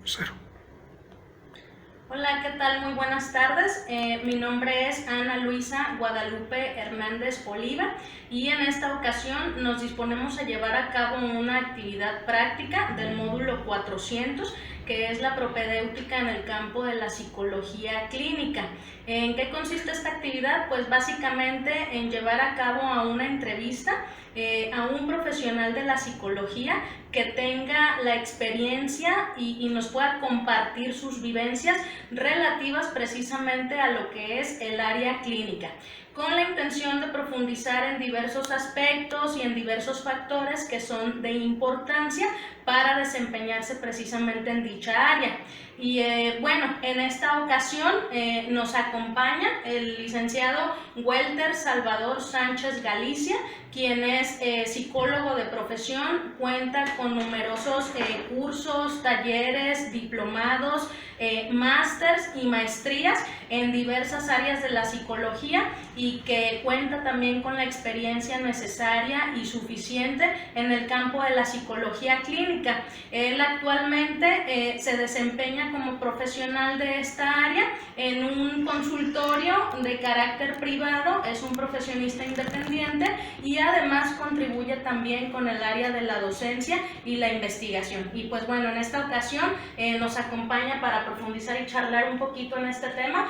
Cero. Hola, ¿qué tal? Muy buenas tardes. Mi nombre es Ana Luisa Guadalupe Hernández Oliva y en esta ocasión nos disponemos a llevar a cabo una actividad práctica del módulo 400, que es la propedéutica en el campo de la psicología clínica. ¿En qué consiste esta actividad? Pues básicamente en llevar a cabo a una entrevista a un profesional de la psicología que tenga la experiencia y nos pueda compartir sus vivencias relativas precisamente a lo que es el área clínica, con la intención de profundizar en diversos aspectos y en diversos factores que son de importancia para desempeñarse precisamente en dicha área. Y bueno, en esta ocasión nos acompaña el licenciado Welter Salvador Sánchez Galicia, quien es psicólogo de profesión, cuenta con numerosos cursos, talleres, diplomados, másters y maestrías en diversas áreas de la psicología y que cuenta también con la experiencia necesaria y suficiente en el campo de la psicología clínica. Él actualmente se desempeña como profesional de esta área en un consultorio de carácter privado, es un profesionista independiente y además contribuye también con el área de la docencia y la investigación. Y pues bueno, en esta ocasión nos acompaña para profundizar y charlar un poquito en este tema.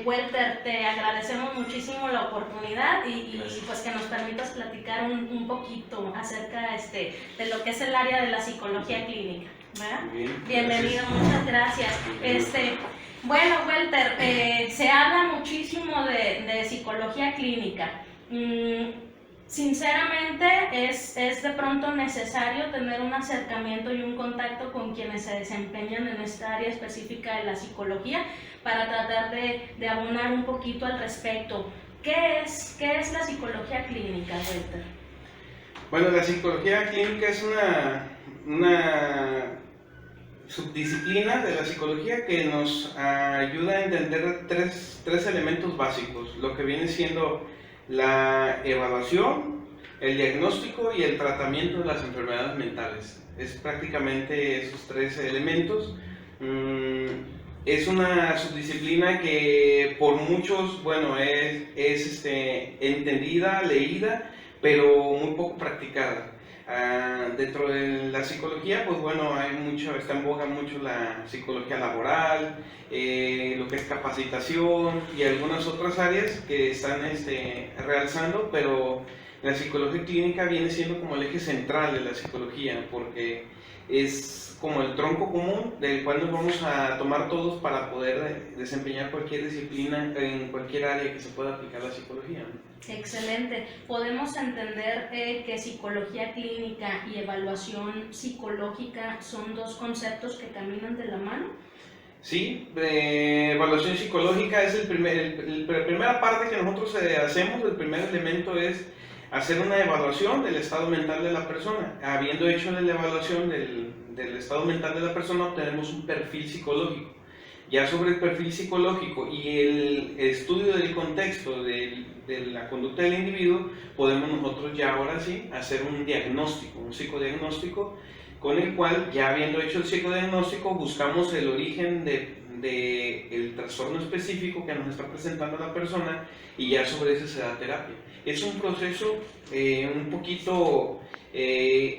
Welter, te agradecemos muchísimo la oportunidad y pues que nos permitas platicar un poquito acerca de lo que es el área de la psicología clínica, ¿verdad? Bien, bienvenido, muchas gracias. Bueno, Welter, se habla muchísimo de psicología clínica. Sinceramente es de pronto necesario tener un acercamiento y un contacto con quienes se desempeñan en esta área específica de la psicología para tratar de abonar un poquito al respecto. ¿Qué es la psicología clínica, Welter? Bueno, la psicología clínica es una subdisciplina de la psicología que nos ayuda a entender tres elementos básicos, lo que viene siendo la evaluación, el diagnóstico y el tratamiento de las enfermedades mentales. Es prácticamente esos tres elementos. Es una subdisciplina que por muchos, bueno, es entendida, leída, pero muy poco practicada. Dentro de la psicología, pues bueno, está en boga mucho la psicología laboral, lo que es capacitación y algunas otras áreas que están realzando, pero la psicología clínica viene siendo como el eje central de la psicología, porque es como el tronco común del cual nos vamos a tomar todos para poder desempeñar cualquier disciplina en cualquier área que se pueda aplicar la psicología, ¿no? Excelente. ¿Podemos entender que psicología clínica y evaluación psicológica son dos conceptos que caminan de la mano? Sí, evaluación psicológica es la primera parte que nosotros hacemos. El primer elemento es hacer una evaluación del estado mental de la persona. Habiendo hecho la evaluación del estado mental de la persona, obtenemos un perfil psicológico. Ya sobre el perfil psicológico y el estudio del contexto de la conducta del individuo, podemos nosotros ya ahora sí hacer un diagnóstico, un psicodiagnóstico, con el cual, ya habiendo hecho el psicodiagnóstico, buscamos el origen del trastorno específico que nos está presentando la persona y ya sobre eso se da terapia. Es un proceso un poquito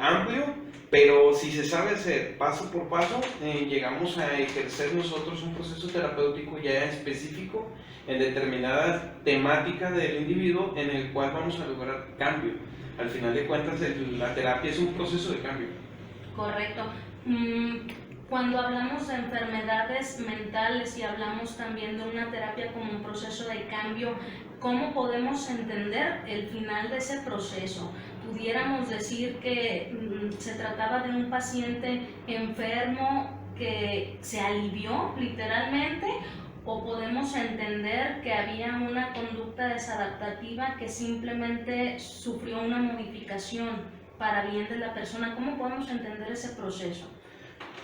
amplio, pero si se sabe hacer paso por paso, llegamos a ejercer nosotros un proceso terapéutico ya específico en determinada temática del individuo en el cual vamos a lograr cambio. Al final de cuentas, la terapia es un proceso de cambio. Correcto. Cuando hablamos de enfermedades mentales y hablamos también de una terapia como un proceso de cambio, ¿cómo podemos entender el final de ese proceso? ¿Pudiéramos decir que se trataba de un paciente enfermo que se alivió literalmente? ¿O podemos entender que había una conducta desadaptativa que simplemente sufrió una modificación para bien de la persona? ¿Cómo podemos entender ese proceso?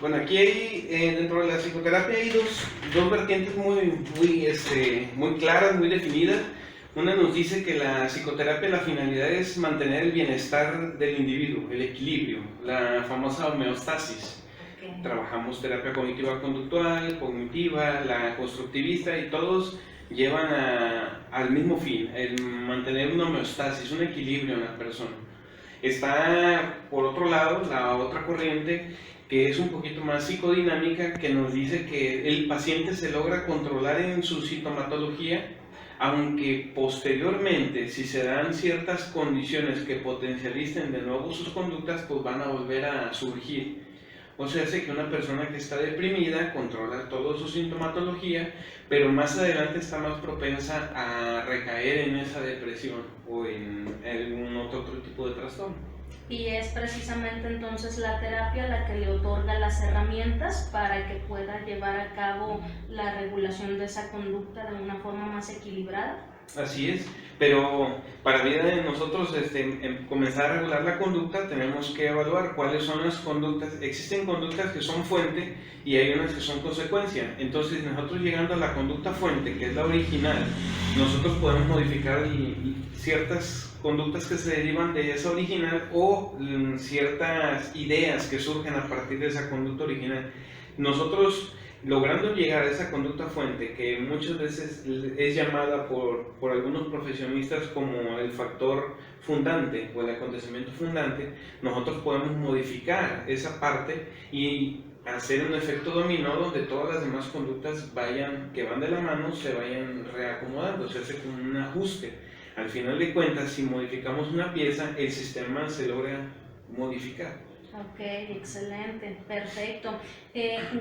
Bueno, aquí hay, dentro de la psicoterapia hay dos vertientes muy claras, muy definidas. Una nos dice que la psicoterapia, la finalidad es mantener el bienestar del individuo, el equilibrio, la famosa homeostasis. Trabajamos terapia cognitiva conductual, cognitiva, la constructivista, y todos llevan al mismo fin, el mantener una homeostasis, un equilibrio en la persona. Está, por otro lado, la otra corriente que es un poquito más psicodinámica, que nos dice que el paciente se logra controlar en su sintomatología, aunque posteriormente, si se dan ciertas condiciones que potencialicen de nuevo sus conductas, pues van a volver a surgir. O sea, hace que una persona que está deprimida controla toda su sintomatología, pero más adelante está más propensa a recaer en esa depresión o en algún otro tipo de trastorno. Y es precisamente entonces la terapia la que le otorga las herramientas para que pueda llevar a cabo la regulación de esa conducta de una forma más equilibrada. Así es, pero para vida de nosotros comenzar a regular la conducta tenemos que evaluar cuáles son las conductas. Existen conductas que son fuente y hay unas que son consecuencia. Entonces nosotros, llegando a la conducta fuente, que es la original, nosotros podemos modificar ciertas conductas que se derivan de esa original, o ciertas ideas que surgen a partir de esa conducta original. Nosotros, logrando llegar a esa conducta fuente, que muchas veces es llamada por algunos profesionistas como el factor fundante o el acontecimiento fundante, nosotros podemos modificar esa parte y hacer un efecto dominó donde todas las demás conductas que van de la mano, se vayan reacomodando, se hace como un ajuste. Al final de cuentas, si modificamos una pieza, el sistema se logra modificar. Ok, excelente, perfecto.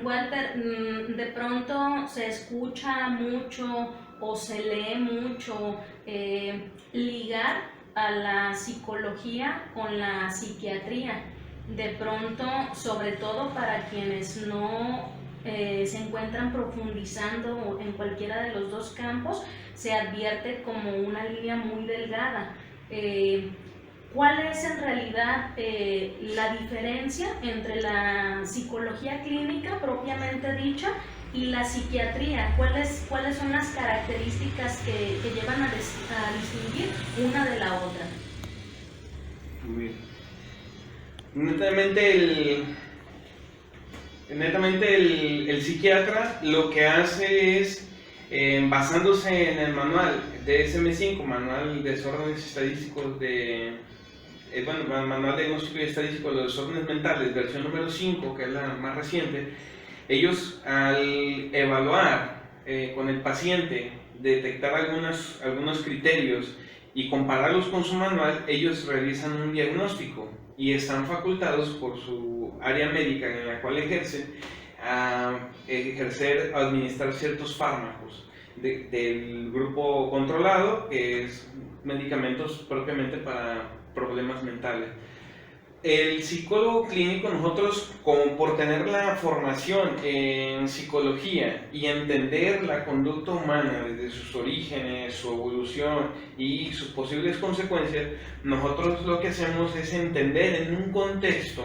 Walter, de pronto se escucha mucho o se lee mucho ligar a la psicología con la psiquiatría. De pronto, sobre todo para quienes no se encuentran profundizando en cualquiera de los dos campos, se advierte como una línea muy delgada. ¿Cuál es en realidad la diferencia entre la psicología clínica propiamente dicha y la psiquiatría? ¿Cuáles son las características que llevan a distinguir una de la otra? Muy bien. Netamente el psiquiatra lo que hace es, basándose en el manual DSM-5, Manual de Desórdenes Estadísticos Manual de Diagnóstico y Estadístico de los Desórdenes Mentales, versión número 5, que es la más reciente. Ellos, al evaluar con el paciente, detectar algunos criterios y compararlos con su manual, ellos realizan un diagnóstico y están facultados por su área médica en la cual ejercen a administrar ciertos fármacos del grupo controlado, que es medicamentos propiamente para problemas mentales. El psicólogo clínico, nosotros, como por tener la formación en psicología y entender la conducta humana desde sus orígenes, su evolución y sus posibles consecuencias, nosotros lo que hacemos es entender en un contexto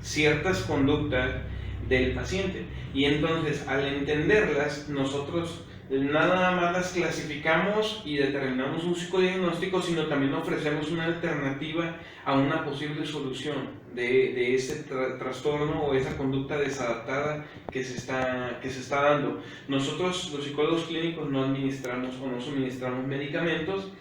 ciertas conductas del paciente, y entonces al entenderlas nosotros nada más las clasificamos y determinamos un psicodiagnóstico, sino también ofrecemos una alternativa a una posible solución de ese trastorno o esa conducta desadaptada que se está dando. Nosotros, los psicólogos clínicos, no administramos o no suministramos medicamentos,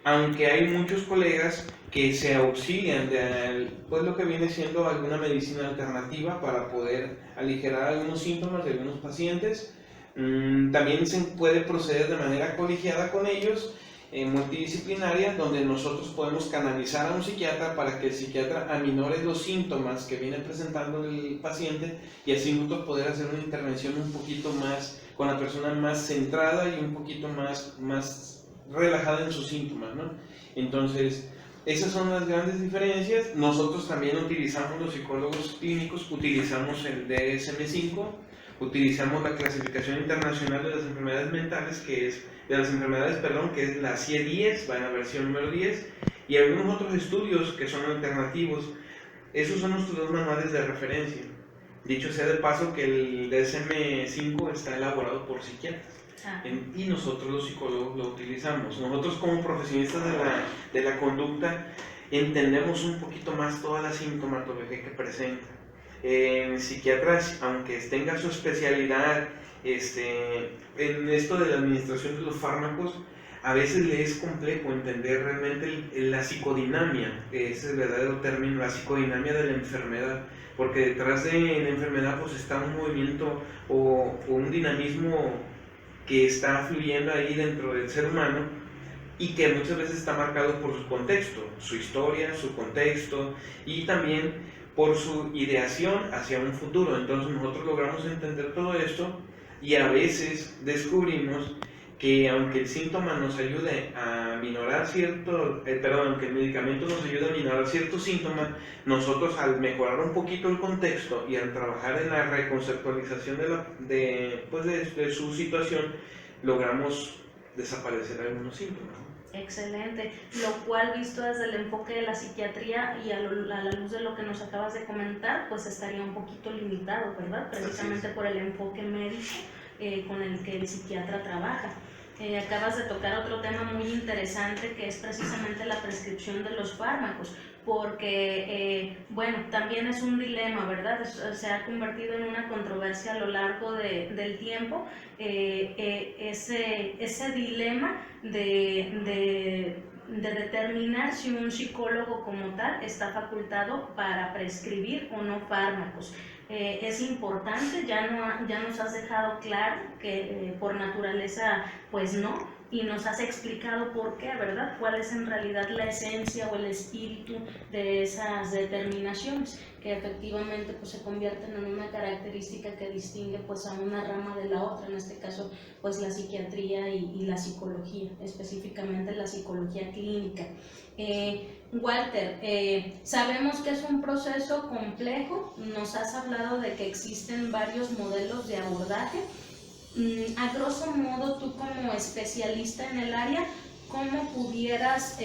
aunque hay muchos colegas que se auxilian de lo que viene siendo alguna medicina alternativa para poder aligerar algunos síntomas de algunos pacientes. También se puede proceder de manera colegiada con ellos, multidisciplinaria, donde nosotros podemos canalizar a un psiquiatra para que el psiquiatra aminore los síntomas que viene presentando el paciente, y así nosotros poder hacer una intervención un poquito más, con la persona más centrada y un poquito más relajada en sus síntomas, ¿no? Entonces, esas son las grandes diferencias. Nosotros también utilizamos, los psicólogos clínicos, utilizamos el DSM-5, utilizamos la clasificación internacional de las enfermedades mentales, que es la CIE-10, va en la versión número 10, y algunos otros estudios que son alternativos. Esos son nuestros dos manuales de referencia. Dicho sea de paso que el DSM-5 está elaborado por psiquiatras. Y nosotros los psicólogos lo utilizamos. Nosotros, como profesionistas de la conducta, entendemos un poquito más toda la sintomatología que presenta. El psiquiatra, aunque tenga su especialidad en esto de la administración de los fármacos, a veces le es complejo entender realmente la psicodinamia, que es el verdadero término, la psicodinamia de la enfermedad, porque detrás de la enfermedad pues está un movimiento o un dinamismo que está fluyendo ahí dentro del ser humano y que muchas veces está marcado por su contexto, su historia, su contexto y también por su ideación hacia un futuro. Entonces nosotros logramos entender todo esto y a veces descubrimos que aunque el síntoma nos ayude a minorar aunque el medicamento nos ayude a minorar ciertos síntomas, nosotros al mejorar un poquito el contexto y al trabajar en la reconceptualización de su situación, logramos desaparecer algunos síntomas. Excelente, lo cual visto desde el enfoque de la psiquiatría y a la luz de lo que nos acabas de comentar, pues estaría un poquito limitado, ¿verdad? Precisamente por el enfoque médico con el que el psiquiatra trabaja. Acabas de tocar otro tema muy interesante que es precisamente la prescripción de los fármacos, porque, bueno, también es un dilema, ¿verdad? Se ha convertido en una controversia a lo largo del tiempo, ese dilema de determinar si un psicólogo como tal está facultado para prescribir o no fármacos. Es importante, ya nos has dejado claro que por naturaleza pues no, y nos has explicado por qué, ¿verdad? Cuál es en realidad la esencia o el espíritu de esas determinaciones, que efectivamente pues se convierten en una característica que distingue pues a una rama de la otra, en este caso pues la psiquiatría y la psicología, específicamente la psicología clínica. Walter, sabemos que es un proceso complejo, nos has hablado de que existen varios modelos de abordaje. A grosso modo, tú como especialista en el área, ¿cómo pudieras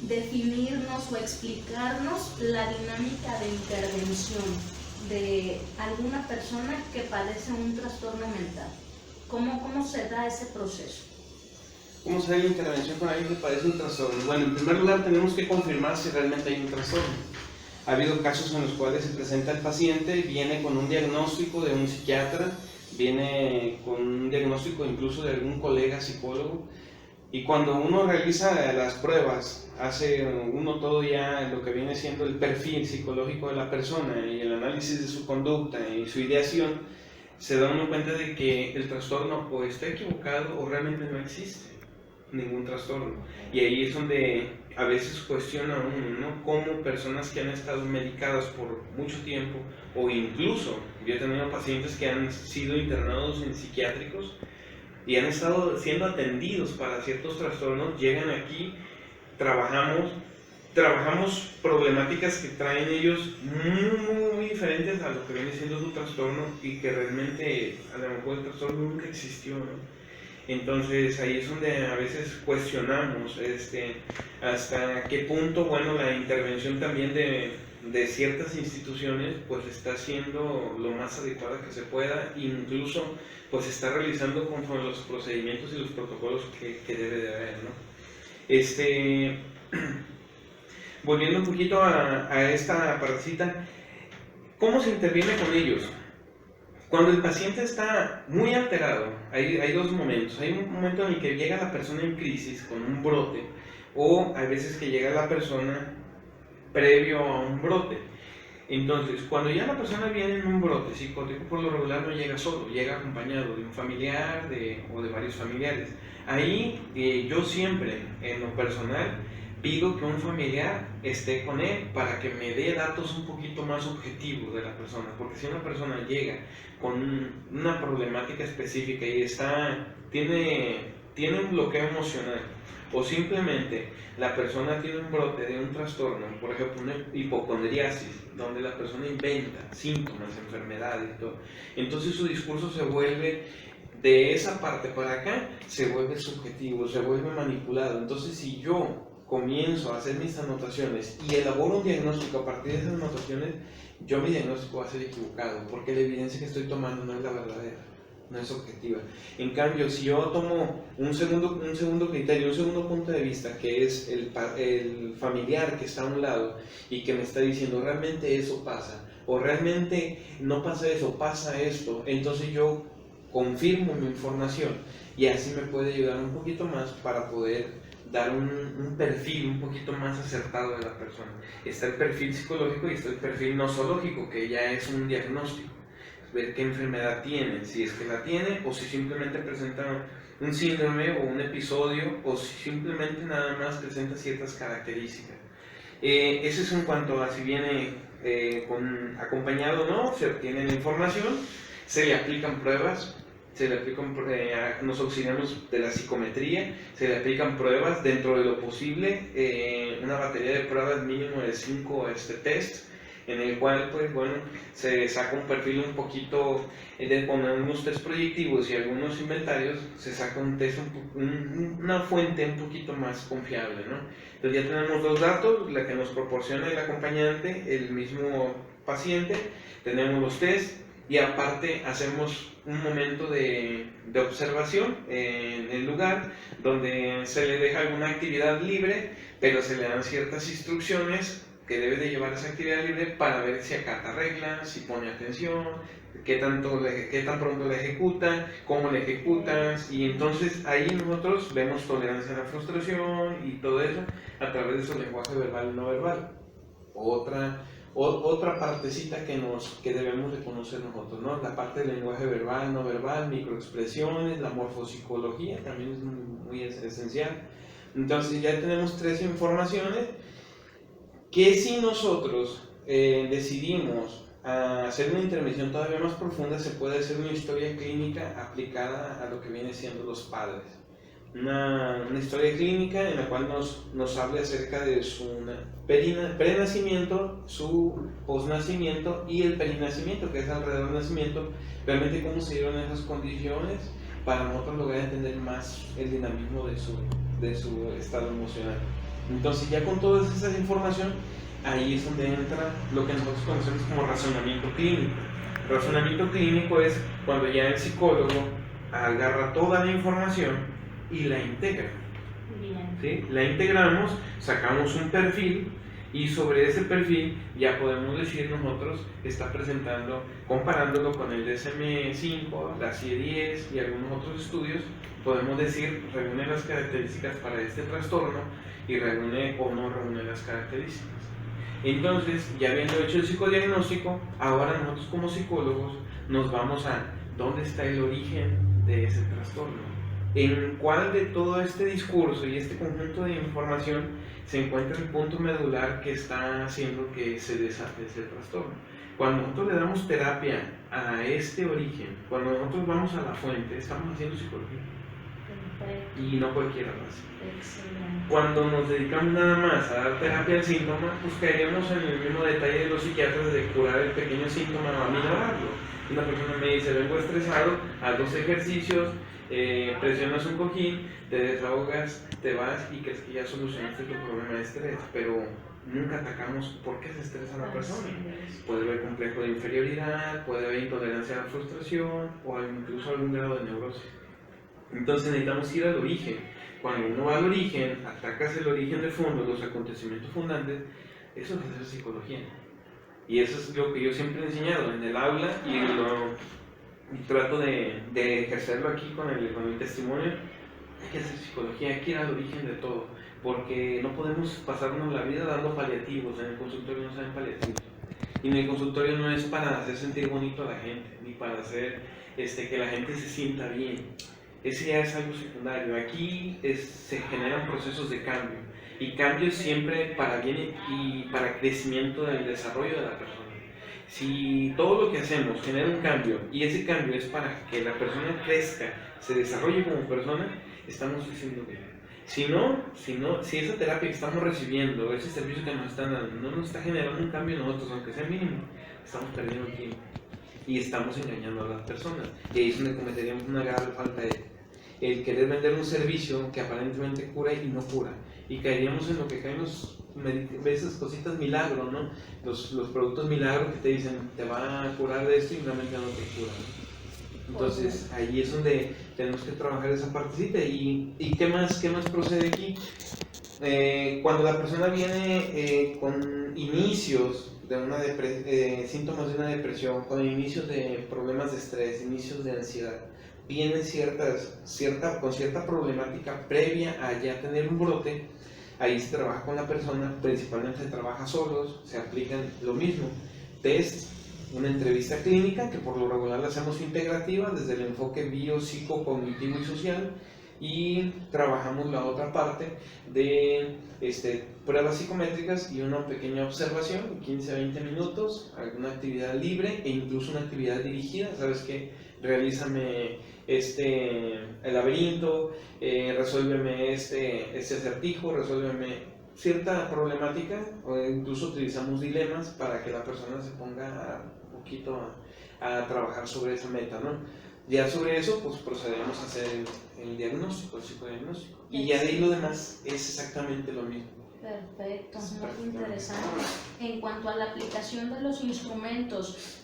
definirnos o explicarnos la dinámica de intervención de alguna persona que padece un trastorno mental? ¿Cómo se da ese proceso? ¿Cómo se da la intervención con alguien que padece un trastorno? Bueno, en primer lugar tenemos que confirmar si realmente hay un trastorno. Ha habido casos en los cuales se presenta el paciente, viene con un diagnóstico de un psiquiatra, viene con un diagnóstico incluso de algún colega psicólogo, y cuando uno realiza las pruebas, hace uno todo ya lo que viene siendo el perfil psicológico de la persona y el análisis de su conducta y su ideación, se da uno cuenta de que el trastorno o está equivocado o realmente no existe ningún trastorno. Y ahí es donde a veces cuestiona uno, ¿no? Cómo personas que han estado medicadas por mucho tiempo, o incluso yo he tenido pacientes que han sido internados en psiquiátricos y han estado siendo atendidos para ciertos trastornos, llegan aquí, trabajamos problemáticas que traen ellos muy diferentes a lo que viene siendo su trastorno y que realmente a lo mejor el trastorno nunca existió, ¿no? Entonces ahí es donde a veces cuestionamos hasta qué punto, bueno, la intervención también de ciertas instituciones pues está siendo lo más adecuada que se pueda, incluso pues está realizando conforme los procedimientos y los protocolos que debe de haber, ¿no? Volviendo un poquito a esta partecita, ¿cómo se interviene con ellos? Cuando el paciente está muy alterado, hay dos momentos. Hay un momento en el que llega la persona en crisis con un brote, o hay veces que llega la persona previo a un brote. Entonces, cuando ya la persona viene en un brote psicótico, por lo regular no llega solo, llega acompañado de un familiar o de varios familiares. Ahí yo siempre, en lo personal, pido que un familiar esté con él para que me dé datos un poquito más objetivos de la persona, porque si una persona llega con una problemática específica y tiene un bloqueo emocional, o simplemente la persona tiene un brote de un trastorno, por ejemplo una hipocondriasis, donde la persona inventa síntomas, enfermedades y todo, entonces su discurso se vuelve, de esa parte para acá, se vuelve subjetivo, se vuelve manipulado. Entonces si yo comienzo a hacer mis anotaciones y elaboro un diagnóstico a partir de esas anotaciones, mi diagnóstico va a ser equivocado, porque la evidencia que estoy tomando no es la verdadera, no es objetiva. En cambio, si yo tomo un segundo criterio, un segundo punto de vista, que es el familiar que está a un lado y que me está diciendo realmente eso pasa, o realmente no pasa eso, pasa esto, entonces yo confirmo mi información y así me puede ayudar un poquito más para poder dar un perfil un poquito más acertado de la persona. Está el perfil psicológico y está el perfil nosológico, que ya es un diagnóstico, ver qué enfermedad tiene, si es que la tiene o si simplemente presenta un síndrome o un episodio o si simplemente nada más presenta ciertas características. Eso es en cuanto a si viene acompañado o no, se obtiene la información, se le aplican pruebas, nos auxiliamos de la psicometría, se le aplican pruebas dentro de lo posible, una batería de pruebas mínimo de 5 test, en el cual pues bueno, se saca un perfil un poquito, con algunos test proyectivos y algunos inventarios, se saca un test, una fuente un poquito más confiable, ¿no? Entonces ya tenemos los datos, la que nos proporciona el acompañante, el mismo paciente, tenemos los test y aparte hacemos un momento de observación en el lugar donde se le deja alguna actividad libre, pero se le dan ciertas instrucciones que debe de llevar esa actividad libre para ver si acata reglas, si pone atención, qué tan pronto la ejecuta, cómo la ejecutas, y entonces ahí nosotros vemos tolerancia a la frustración y todo eso a través de su lenguaje verbal y no verbal. Otra partecita que debemos de conocer nosotros, ¿no? La parte del lenguaje verbal, no verbal, microexpresiones, la morfopsicología también es muy esencial. Entonces ya tenemos 3 informaciones que si nosotros decidimos hacer una intervención todavía más profunda, se puede hacer una historia clínica aplicada a lo que viene siendo los padres. Una historia clínica en la cual nos hable acerca de su prenacimiento, su posnacimiento y el perinacimiento, que es alrededor del nacimiento, realmente cómo se dieron esas condiciones para nosotros lograr entender más el dinamismo de su estado emocional. Entonces ya con toda esa información, ahí es donde entra lo que nosotros conocemos como razonamiento clínico. Razonamiento clínico es cuando ya el psicólogo agarra toda la información y la integra. ¿Sí? La integramos, sacamos un perfil y sobre ese perfil ya podemos decir nosotros está presentando, comparándolo con el DSM-5, la CIE-10 y algunos otros estudios, podemos decir reúne las características para este trastorno y reúne o no reúne las características. Entonces, ya habiendo hecho el psicodiagnóstico, ahora nosotros como psicólogos nos vamos a dónde está el origen de ese trastorno, en cuál de todo este discurso y este conjunto de información se encuentra el punto medular que está haciendo que se desate ese trastorno. Cuando nosotros le damos terapia a este origen, cuando nosotros vamos a la fuente, estamos haciendo psicología. Y no cualquiera más. Excelente. Cuando nos dedicamos nada más a dar terapia al síntoma, pues caeríamos en el mismo detalle de los psiquiatras de curar el pequeño síntoma o aminorarlo. Una persona me dice, vengo estresado, haz 2 ejercicios, presionas un cojín, te desahogas, te vas y crees que ya solucionaste tu problema de estrés, pero nunca atacamos por qué se estresa la persona. Puede haber complejo de inferioridad, puede haber intolerancia a la frustración o incluso algún grado de neurosis. Entonces necesitamos ir al origen. Cuando uno va al origen, atacas el origen de fondo, los acontecimientos fundantes, eso es hacer psicología. Y eso es lo que yo siempre he enseñado en el aula y trato de ejercerlo aquí con el testimonio. Hay que hacer psicología, hay que ir al origen de todo, porque no podemos pasarnos la vida dando paliativos. En el consultorio no se dan paliativos. Y en el consultorio no es para hacer sentir bonito a la gente, ni para hacer que la gente se sienta bien. Ese ya es algo secundario. Aquí se generan procesos de cambio, y cambios siempre para bien y para crecimiento del desarrollo de la persona. Si todo lo que hacemos genera un cambio y ese cambio es para que la persona crezca, se desarrolle como persona, estamos haciendo bien. Si esa terapia que estamos recibiendo, ese servicio que nos están dando, no nos está generando un cambio en nosotros, aunque sea mínimo, estamos perdiendo tiempo y estamos engañando a las personas. Y ahí es donde cometeríamos una grave falta de el querer vender un servicio que aparentemente cura y no cura. Y caeríamos en lo que caemos veces cositas milagro, ¿no? Los productos milagro que te dicen te va a curar de esto y realmente no te cura, ¿no? Entonces ahí es donde tenemos que trabajar esa partecita. ¿Y qué más procede aquí? Cuando la persona viene con inicios de una síntomas de una depresión, con inicios de problemas de estrés, inicios de ansiedad, vienen con cierta problemática previa a ya tener un brote, ahí se trabaja con la persona, principalmente se trabaja solos, se aplican lo mismo, test, una entrevista clínica, que por lo regular la hacemos integrativa desde el enfoque bio, psico, cognitivo y social, y trabajamos la otra parte de pruebas psicométricas y una pequeña observación, 15 a 20 minutos, alguna actividad libre e incluso una actividad dirigida. ¿Sabes qué? Realízame el laberinto, resuélveme este acertijo, resuélveme cierta problemática, o incluso utilizamos dilemas para que la persona se ponga un poquito a trabajar sobre esa meta, ¿no? Ya sobre eso, pues procedemos a hacer el diagnóstico, el psicodiagnóstico. Y ya de ahí lo demás es exactamente lo mismo. Perfecto, muy interesante. En cuanto a la aplicación de los instrumentos,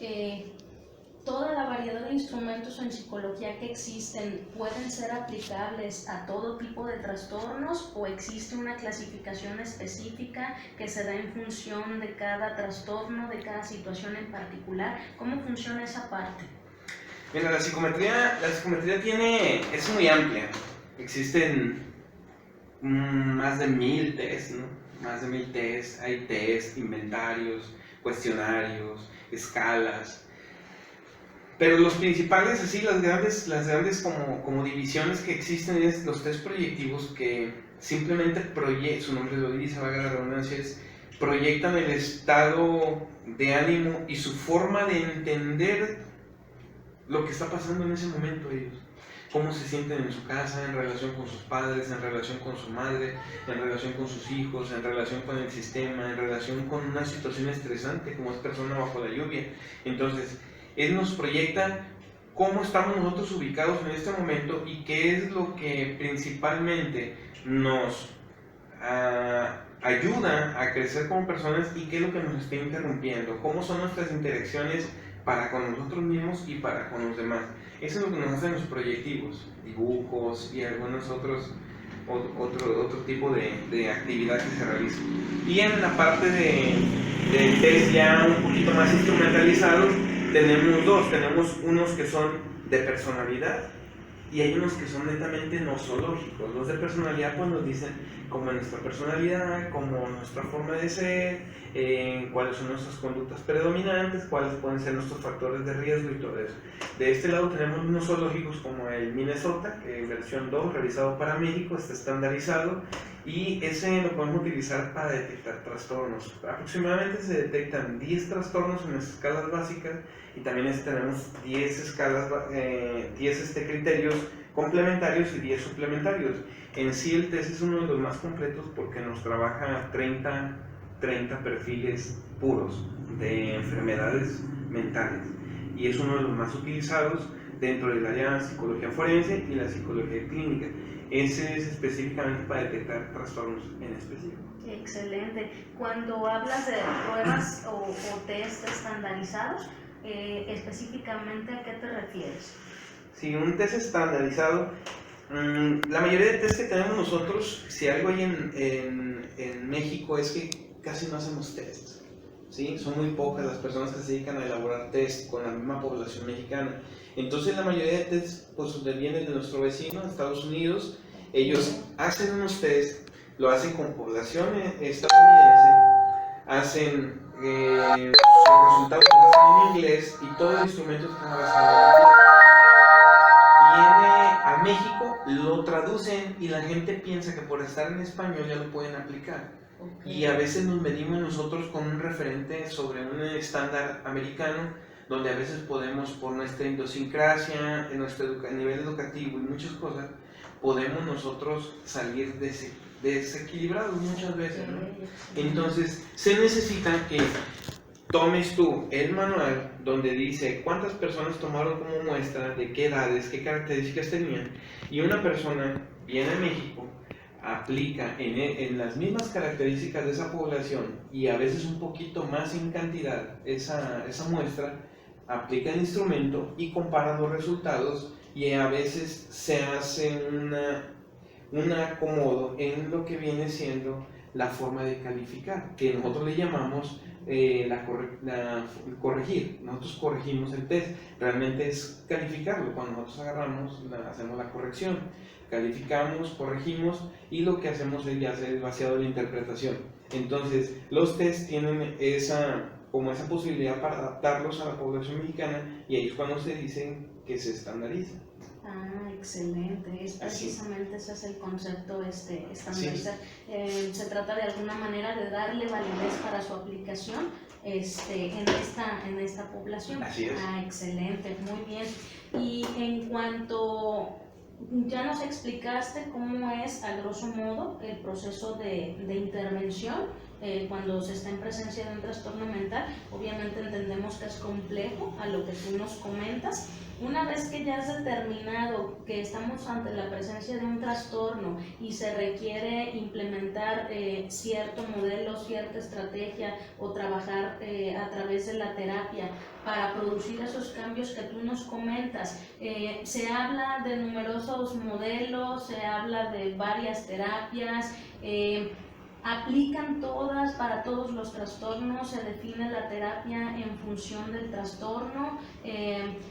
toda la variedad de instrumentos en psicología que existen pueden ser aplicables a todo tipo de trastornos, o existe una clasificación específica que se da en función de cada trastorno, de cada situación en particular. ¿Cómo funciona esa parte? Mira, la psicometría es muy amplia. Existen más de 1000 test, ¿no? Más de 1000 test. Hay test, inventarios, cuestionarios, escalas. Pero los principales, así, las grandes como divisiones que existen es los test proyectivos, que simplemente su nombre lo dice, valga la redundancia, proyectan el estado de ánimo y su forma de entender lo que está pasando en ese momento ellos, cómo se sienten en su casa, en relación con sus padres, en relación con su madre, en relación con sus hijos, en relación con el sistema, en relación con una situación estresante como es persona bajo la lluvia. Entonces, él nos proyecta cómo estamos nosotros ubicados en este momento y qué es lo que principalmente nos ayuda a crecer como personas y qué es lo que nos está interrumpiendo, cómo son nuestras interacciones para con nosotros mismos y para con los demás. Eso es lo que nos hacen los proyectivos, dibujos y algunos otro tipo de actividad que se realiza. Y en la parte de test ya un poquito más instrumentalizados, tenemos unos que son de personalidad y hay unos que son netamente nosológicos. Los de personalidad pues nos dicen cómo es nuestra personalidad, cómo nuestra forma de ser, cuáles son nuestras conductas predominantes, cuáles pueden ser nuestros factores de riesgo y todo eso. De este lado tenemos nosológicos como el Minnesota, que en versión 2, realizado para México, está estandarizado, y ese lo podemos utilizar para detectar trastornos. Aproximadamente se detectan 10 trastornos en las escalas básicas, y también tenemos 10 criterios complementarios y 10 suplementarios. En sí el test es uno de los más completos porque nos trabaja 30 perfiles puros de enfermedades mentales, y es uno de los más utilizados dentro del área de psicología forense y la psicología clínica. Ese es específicamente para detectar trastornos en específico. Excelente. Cuando hablas de pruebas o test estandarizados, específicamente ¿a qué te refieres? Sí, un test estandarizado, la mayoría de test que tenemos nosotros, si algo hay en México es que casi no hacemos tests, ¿sí? Son muy pocas las personas que se dedican a elaborar test con la misma población mexicana. Entonces la mayoría de tests pues vienen de nuestro vecino, Estados Unidos. Ellos hacen unos test, lo hacen con población estadounidense, hacen sus resultados en inglés y todo el instrumento está basado en inglés. Viene a México, lo traducen y la gente piensa que por estar en español ya lo pueden aplicar. Okay. Y a veces nos medimos nosotros con un referente sobre un estándar americano, donde a veces podemos, por nuestra idiosincrasia, en nuestro nivel educativo y muchas cosas, podemos nosotros salir desequilibrados muchas veces, ¿no? Entonces, se necesita que tomes tú el manual donde dice cuántas personas tomaron como muestra, de qué edades, qué características tenían, y una persona viene a México, aplica en las mismas características de esa población y a veces un poquito más en cantidad esa muestra, aplica el instrumento y compara los resultados, y a veces se hace un acomodo en lo que viene siendo la forma de calificar, que nosotros le llamamos corregir. Nosotros corregimos el test, realmente es calificarlo. Cuando nosotros agarramos, hacemos la corrección, calificamos, corregimos, y lo que hacemos es ya hacer el vaciado de la interpretación. Entonces, los tests tienen esa posibilidad para adaptarlos a la población mexicana, y ahí es cuando se dicen que se estandariza. Ah, excelente. Es precisamente ese es el concepto estandarizar. Sí. Se trata de alguna manera de darle validez para su aplicación en esta población. Así es. Ah, excelente, muy bien. Y en cuanto ya nos explicaste cómo es a grosso modo el proceso de intervención cuando se está en presencia de un trastorno mental, obviamente entendemos que es complejo a lo que tú nos comentas. Una vez que ya has determinado que estamos ante la presencia de un trastorno y se requiere implementar cierto modelo, cierta estrategia o trabajar a través de la terapia para producir esos cambios que tú nos comentas, se habla de numerosos modelos, se habla de varias terapias, ¿aplican todas para todos los trastornos? ¿Se define la terapia en función del trastorno?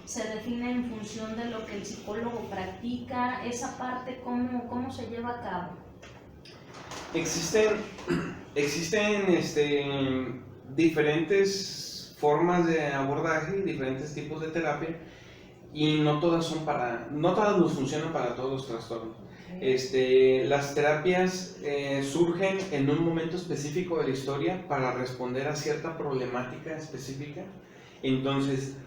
¿Se define en función de lo que el psicólogo practica? ¿Esa parte cómo se lleva a cabo? Existen diferentes formas de abordaje, diferentes tipos de terapia, y no todas nos funcionan para todos los trastornos. Las terapias surgen en un momento específico de la historia para responder a cierta problemática específica. Entonces,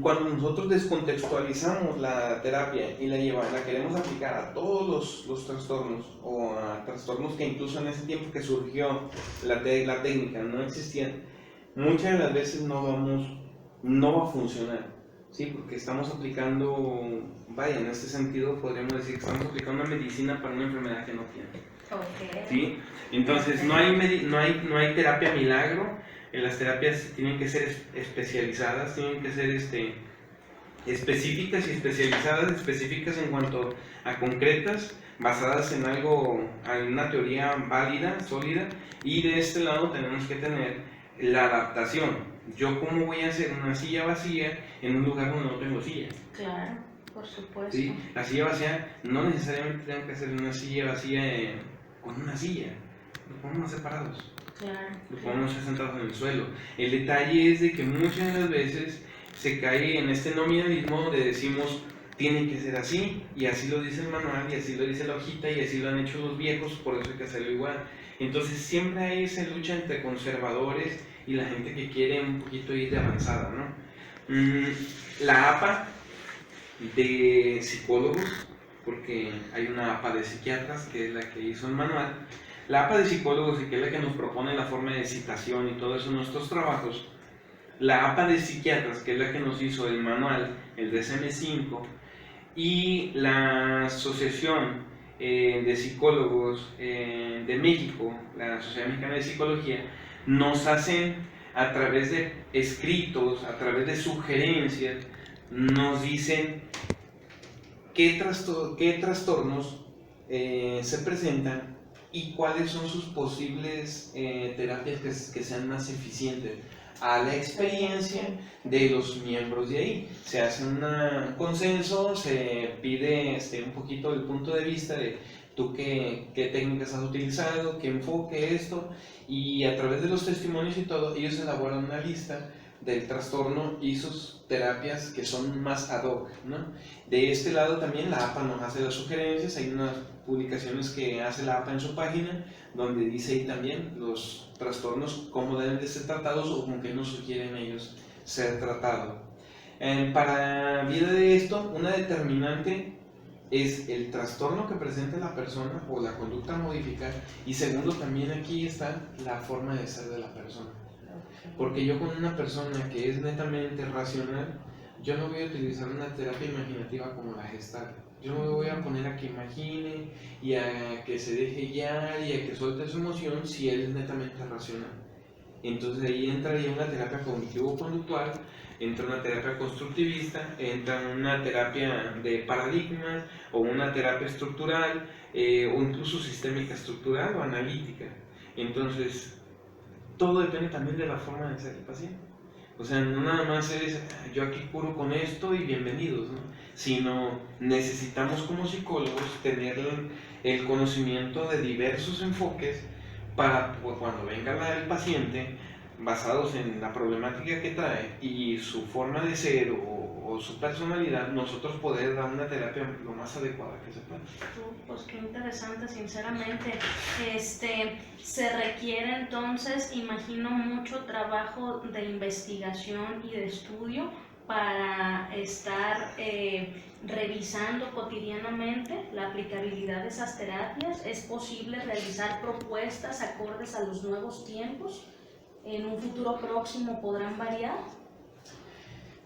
cuando nosotros descontextualizamos la terapia y la queremos aplicar a todos los trastornos, o a trastornos que incluso en ese tiempo que surgió la técnica no existían, muchas de las veces no va a funcionar. Sí, porque estamos aplicando, en este sentido podríamos decir que estamos aplicando una medicina para una enfermedad que no tiene. Okay. ¿Sí? Entonces no hay terapia milagro. Las terapias tienen que ser especializadas, tienen que ser específicas y especializadas, específicas en cuanto a concretas, basadas en una teoría válida, sólida, y de este lado tenemos que tener la adaptación. Yo cómo voy a hacer una silla vacía en un lugar donde no tengo silla. Claro, por supuesto. ¿Sí? La silla vacía no necesariamente tengo que hacer una silla vacía con una silla. Lo podemos hacer parados. Claro. Lo podemos hacer sentados en el suelo. El detalle es de que muchas de las veces se cae en este nominalismo donde decimos tiene que ser así, y así lo dice el manual, y así lo dice la hojita, y así lo han hecho los viejos, por eso hay que hacerlo igual. Entonces siempre hay esa lucha entre conservadores y la gente que quiere un poquito ir de avanzada, ¿no? La APA de psicólogos, porque hay una APA de psiquiatras, que es la que hizo el manual. La APA de psicólogos, y que es la que nos propone la forma de citación y todo eso en nuestros trabajos. La APA de psiquiatras, que es la que nos hizo el manual, el DSM-5, y la Asociación de Psicólogos de México, la Sociedad Mexicana de Psicología, nos hacen a través de escritos, a través de sugerencias, nos dicen qué trastornos se presentan y cuáles son sus posibles terapias que sean más eficientes a la experiencia de los miembros de ahí. Se hace un consenso, se pide un poquito el punto de vista de tú qué técnicas has utilizado, qué enfoque esto, y a través de los testimonios y todo, ellos elaboran una lista del trastorno y sus terapias que son más ad hoc, ¿no? De este lado también la APA nos hace las sugerencias, hay unas publicaciones que hace la APA en su página donde dice ahí también los trastornos, cómo deben de ser tratados o con qué nos sugieren ellos ser tratados. Para vida de esto, una determinante es el trastorno que presenta la persona o la conducta a modificar, y segundo, también aquí está la forma de ser de la persona. Porque yo con una persona que es netamente racional, yo no voy a utilizar una terapia imaginativa como la Gestalt. Yo no me voy a poner a que imagine y a que se deje guiar y a que suelte su emoción si él es netamente racional. Entonces ahí entraría una terapia cognitivo-conductual entra una terapia constructivista, entra una terapia de paradigmas o una terapia estructural o incluso sistémica estructural o analítica. Entonces, todo depende también de la forma de ser el paciente. O sea, no nada más es yo aquí curo con esto y bienvenidos, ¿no? Sino necesitamos como psicólogos tener el conocimiento de diversos enfoques para cuando venga el paciente, basados en la problemática que trae y su forma de ser o su personalidad, nosotros poder dar una terapia lo más adecuada que se pueda. Pues qué interesante, sinceramente. Se requiere entonces, imagino, mucho trabajo de investigación y de estudio para estar revisando cotidianamente la aplicabilidad de esas terapias. ¿Es posible realizar propuestas acordes a los nuevos tiempos? ¿En un futuro próximo podrán variar?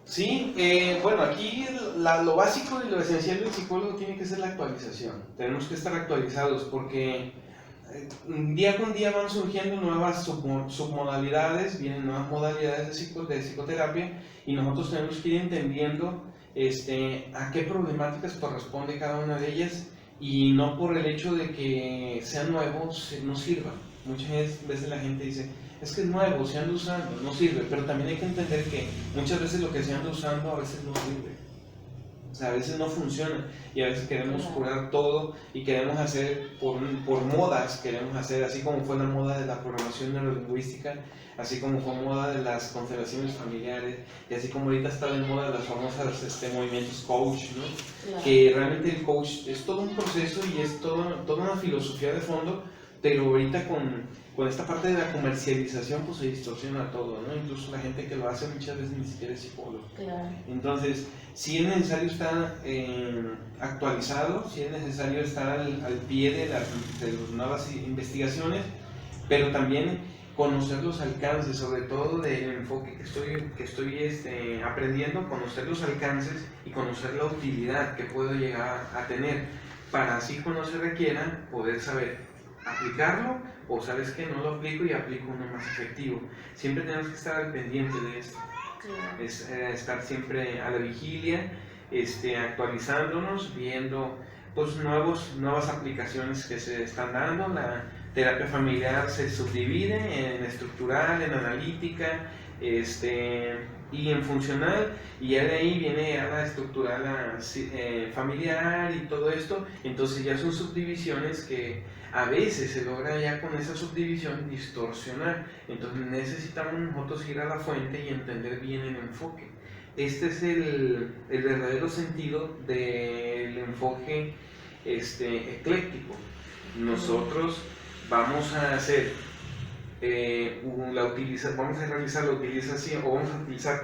Sí, bueno, aquí lo básico y lo esencial del psicólogo tiene que ser la actualización. Tenemos que estar actualizados porque día con día van surgiendo nuevas submodalidades, vienen nuevas modalidades de psicoterapia y nosotros tenemos que ir entendiendo a qué problemáticas corresponde cada una de ellas y no por el hecho de que sean nuevos no sirva. Muchas veces la gente dice, es que es nuevo, se anda usando, no sirve, pero también hay que entender que muchas veces lo que se anda usando a veces no sirve. O sea, a veces no funciona y a veces queremos curar todo y queremos hacer por modas, queremos hacer así como fue la moda de la programación neurolingüística, así como fue moda de las constelaciones familiares y así como ahorita está de moda las famosas movimientos coach, ¿no? Claro. Que realmente el coach es todo un proceso y es toda una filosofía de fondo, pero ahorita con esta parte de la comercialización pues se distorsiona todo, ¿no? Incluso la gente que lo hace muchas veces ni siquiera es psicólogo. Claro. Entonces, sí es necesario estar actualizado, sí es necesario estar al pie de las nuevas investigaciones, pero también conocer los alcances, sobre todo del enfoque que estoy aprendiendo, conocer los alcances y conocer la utilidad que puedo llegar a tener, para así cuando se requiera poder saber aplicarlo o sabes que no lo aplico y aplico uno más efectivo. Siempre tenemos que estar al pendiente de esto. Es estar siempre a la vigilia, actualizándonos, viendo pues nuevas aplicaciones que se están dando. La terapia familiar se subdivide en estructural, en analítica y en funcional, y ya de ahí viene ya la estructural familiar y todo esto. Entonces ya son subdivisiones que a veces se logra ya con esa subdivisión distorsionar. Entonces necesitamos nosotros ir a la fuente y entender bien el enfoque. Este es el verdadero sentido del enfoque ecléctico. Nosotros vamos a hacer vamos a realizar la utilización, o vamos a utilizar,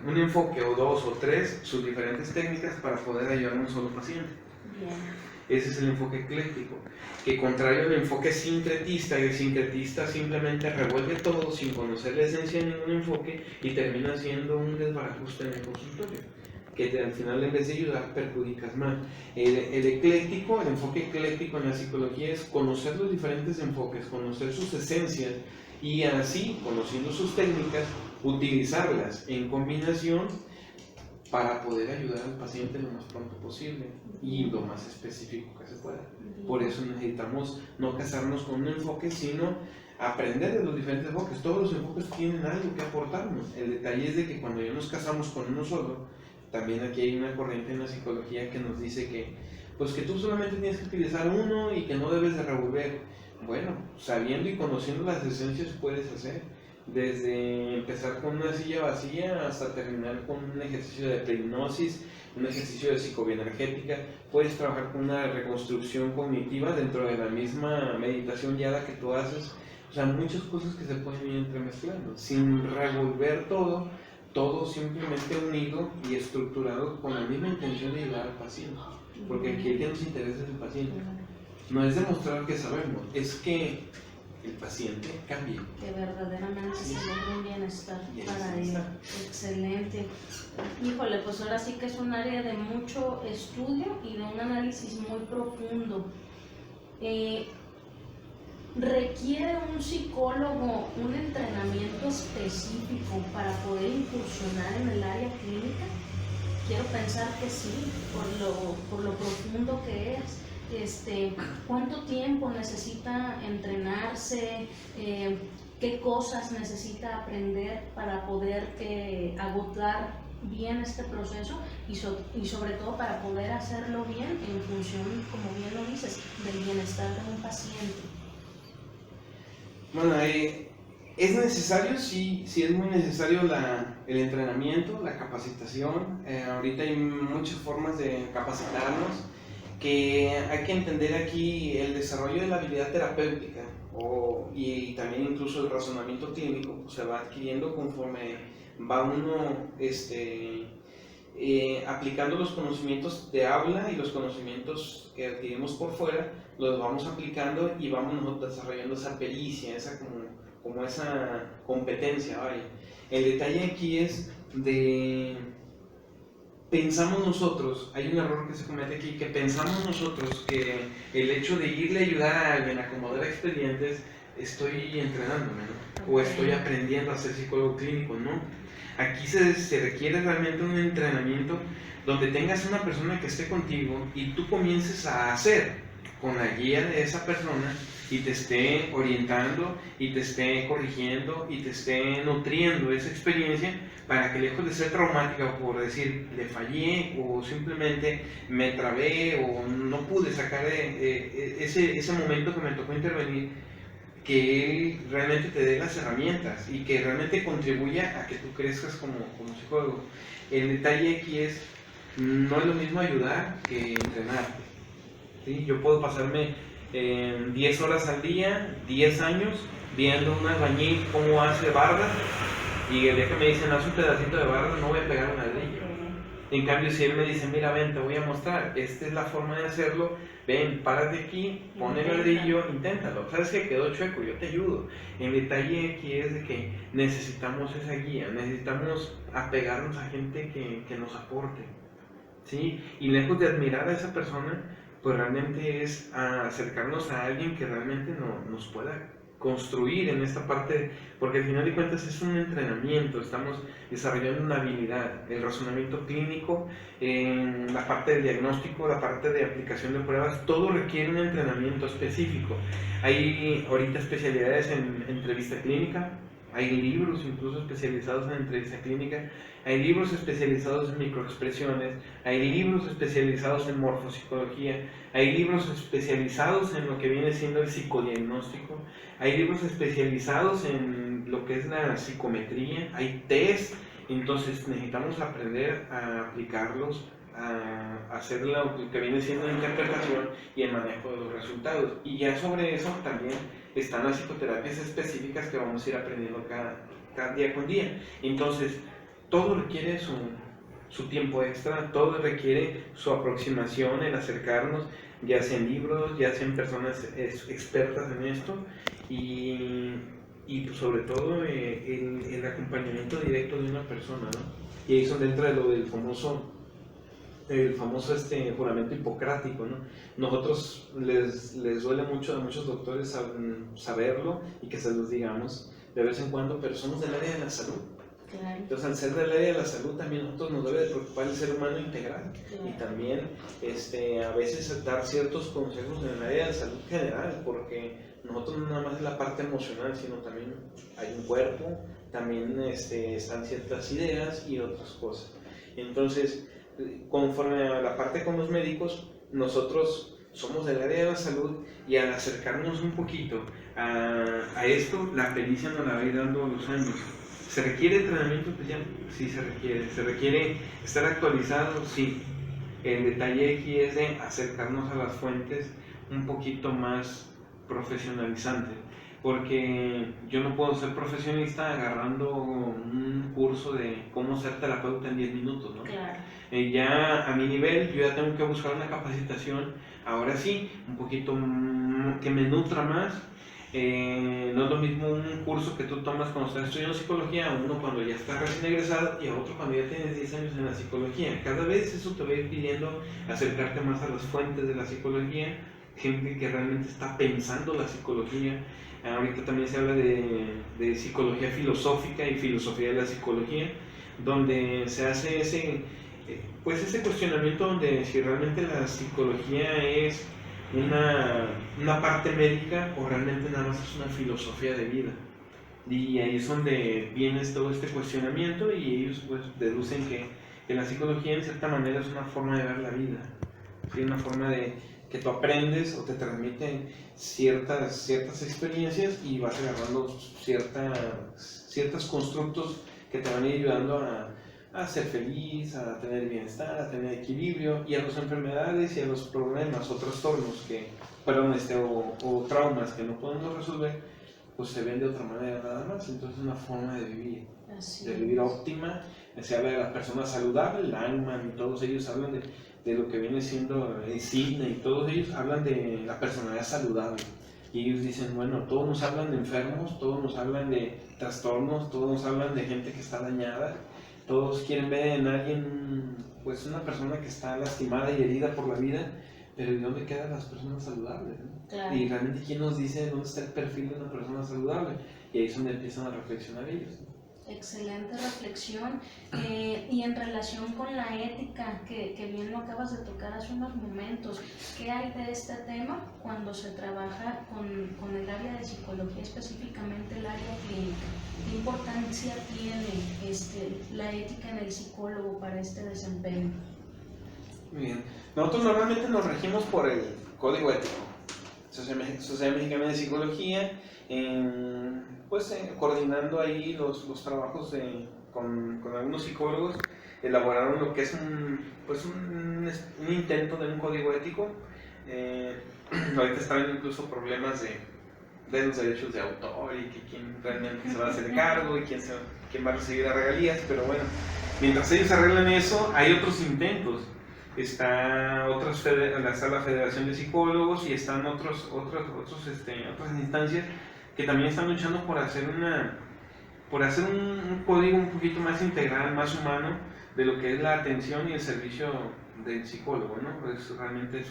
un enfoque o dos o tres, sus diferentes técnicas para poder ayudar a un solo paciente. Bien. Ese es el enfoque ecléctico, que contrario al enfoque sincretista, el sincretista simplemente revuelve todo sin conocer la esencia de ningún enfoque y termina siendo un desbarajuste en el consultorio, que al final en vez de ayudar perjudicas más. El ecléctico, el enfoque ecléctico en la psicología es conocer los diferentes enfoques, conocer sus esencias y así, conociendo sus técnicas, utilizarlas en combinación para poder ayudar al paciente lo más pronto posible y lo más específico que se pueda. Por eso necesitamos no casarnos con un enfoque, sino aprender de los diferentes enfoques. Todos los enfoques tienen algo que aportarnos. El detalle es de que cuando ya nos casamos con uno solo, también aquí hay una corriente en la psicología que nos dice que tú solamente tienes que utilizar uno y que no debes de revolver. Bueno, sabiendo y conociendo las esencias puedes hacer, desde empezar con una silla vacía hasta terminar con un ejercicio de prehipnosis, un ejercicio de psicobioenergética. Puedes trabajar con una reconstrucción cognitiva dentro de la misma meditación guiada que tú haces. O sea, muchas cosas que se pueden ir entremezclando, sin revolver todo simplemente unido y estructurado con la misma intención de ayudar al paciente. Porque aquí el que nos interesa es el paciente. No es demostrar que sabemos, es que el paciente cambie. Que verdaderamente se logre un bienestar para él. Excelente. Híjole, pues ahora sí que es un área de mucho estudio y de un análisis muy profundo. ¿Requiere un psicólogo un entrenamiento específico para poder incursionar en el área clínica? Quiero pensar que sí, por lo profundo que es. ¿Cuánto tiempo necesita entrenarse? ¿Qué cosas necesita aprender para poder agotar bien este proceso y sobre todo para poder hacerlo bien en función, como bien lo dices, del bienestar de un paciente? Bueno, es necesario, sí, sí es muy necesario el entrenamiento, la capacitación. Ahorita hay muchas formas de capacitarnos, que hay que entender aquí el desarrollo de la habilidad terapéutica y también incluso el razonamiento clínico, pues, se va adquiriendo conforme va uno aplicando los conocimientos de habla y los conocimientos que adquirimos por fuera, los vamos aplicando y vamos desarrollando esa pericia, como esa competencia, vaya. El detalle aquí es pensamos nosotros, hay un error que se comete aquí, que pensamos nosotros que el hecho de irle a ayudar a alguien a acomodar expedientes, estoy entrenándome, ¿no? O estoy aprendiendo a ser psicólogo clínico, ¿no? Aquí se requiere realmente un entrenamiento donde tengas una persona que esté contigo y tú comiences a hacer con la guía de esa persona y te esté orientando y te esté corrigiendo y te esté nutriendo esa experiencia para que, lejos de ser traumática por decir le fallé o simplemente me trabé o no pude sacar ese momento que me tocó intervenir, que él realmente te dé las herramientas y que realmente contribuya a que tú crezcas como psicólogo. El detalle aquí es, no es lo mismo ayudar que entrenarte, ¿sí? Yo puedo pasarme 10 horas al día, 10 años, viendo un albañil cómo hace bardas, y el día que me dicen haz un pedacito de barda, no voy a pegar un ladrillo. En cambio, si él me dice, mira, ven, te voy a mostrar, esta es la forma de hacerlo, ven, párate aquí, pon el ladrillo, inténtalo. ¿Sabes que quedó chueco? Yo te ayudo. El detalle aquí es de que necesitamos esa guía, necesitamos apegarnos a gente que nos aporte, ¿sí? Y lejos de admirar a esa persona, pues realmente es acercarnos a alguien que realmente nos pueda construir en esta parte, porque al final de cuentas es un entrenamiento, estamos desarrollando una habilidad, el razonamiento clínico, la parte del diagnóstico, la parte de aplicación de pruebas, todo requiere un entrenamiento específico. Hay ahorita especialidades en entrevista clínica, hay libros incluso especializados en entrevista clínica, hay libros especializados en microexpresiones, hay libros especializados en morfopsicología, hay libros especializados en lo que viene siendo el psicodiagnóstico, hay libros especializados en lo que es la psicometría, hay test. Entonces necesitamos aprender a aplicarlos, a hacer lo que viene siendo la interpretación y el manejo de los resultados. Y ya sobre eso también están las psicoterapias específicas que vamos a ir aprendiendo cada día con día. Entonces, todo requiere su tiempo extra, todo requiere su aproximación, el acercarnos, ya sea en libros, ya sea en personas expertas en esto, y pues sobre todo el acompañamiento directo de una persona, ¿no? Y ahí son dentro de lo del famoso juramento hipocrático, ¿no? Nosotros les duele mucho a muchos doctores saberlo y que se los digamos de vez en cuando, pero somos del área de la salud. Claro. Entonces, al ser del área de la salud, también nosotros nos debe de preocupar el ser humano integral. Claro. Y también a veces dar ciertos consejos en el área de la salud general, porque nosotros no nada más es la parte emocional, sino también hay un cuerpo, también están ciertas ideas y otras cosas. Entonces, conforme a la parte con los médicos, nosotros somos del área de la salud, y al acercarnos un poquito a esto, la pericia nos la va a ir dando los años. ¿Se requiere entrenamiento especial? Sí, se requiere. ¿Se requiere estar actualizado? Sí. El detalle aquí es de acercarnos a las fuentes un poquito más profesionalizante, porque yo no puedo ser profesionista agarrando un curso de cómo ser terapeuta en 10 minutos, ¿no? Claro. Ya a mi nivel, yo ya tengo que buscar una capacitación, ahora sí, un poquito que me nutra más. No es lo mismo un curso que tú tomas cuando estás estudiando psicología, a uno cuando ya estás recién egresado, y a otro cuando ya tienes 10 años en la psicología. Cada vez eso te va a ir pidiendo acercarte más a las fuentes de la psicología, gente que realmente está pensando la psicología. Ahorita también se habla de psicología filosófica y filosofía de la psicología, donde se hace ese cuestionamiento donde si realmente la psicología es una parte médica o realmente nada más es una filosofía de vida. Y ahí es donde viene todo este cuestionamiento y ellos pues deducen que la psicología en cierta manera es una forma de ver la vida, ¿sí? Una forma de que tú aprendes o te transmiten ciertas experiencias y vas agarrando ciertos constructos que te van a ir ayudando a ser feliz, a tener bienestar, a tener equilibrio, y a las enfermedades y a los problemas o trastornos o traumas que no podemos resolver, pues se ven de otra manera nada más. Entonces es una forma de vivir, vivir óptima. Se habla de la persona saludable, Langman y todos ellos hablan de lo que viene siendo Sidney, y todos ellos hablan de la personalidad saludable. Y ellos dicen, bueno, todos nos hablan de enfermos, todos nos hablan de trastornos, todos nos hablan de gente que está dañada, todos quieren ver en alguien, pues una persona que está lastimada y herida por la vida, pero ¿y dónde quedan las personas saludables? ¿No? Claro. Y realmente, ¿quién nos dice dónde está el perfil de una persona saludable? Y ahí es donde empiezan a reflexionar ellos. Excelente reflexión. Y en relación con la ética, que bien lo acabas de tocar hace unos momentos, ¿qué hay de este tema cuando se trabaja con el área de psicología, específicamente el área clínica? ¿Qué importancia tiene la ética en el psicólogo para este desempeño? Muy bien. Nosotros normalmente nos regimos por el Código Ético, Sociedad Mexicana de Psicología, coordinando ahí los trabajos con algunos psicólogos, elaboraron lo que es un intento de un código ético. Ahorita están incluso problemas de los derechos de autor y que quién realmente se va a hacer cargo y quién va a recibir las regalías, pero bueno, mientras ellos arreglan eso, hay otros intentos. Está la Federación de Psicólogos y están otras instancias que también están luchando por hacer un código un poquito más integral, más humano, de lo que es la atención y el servicio del psicólogo, ¿no? Pues realmente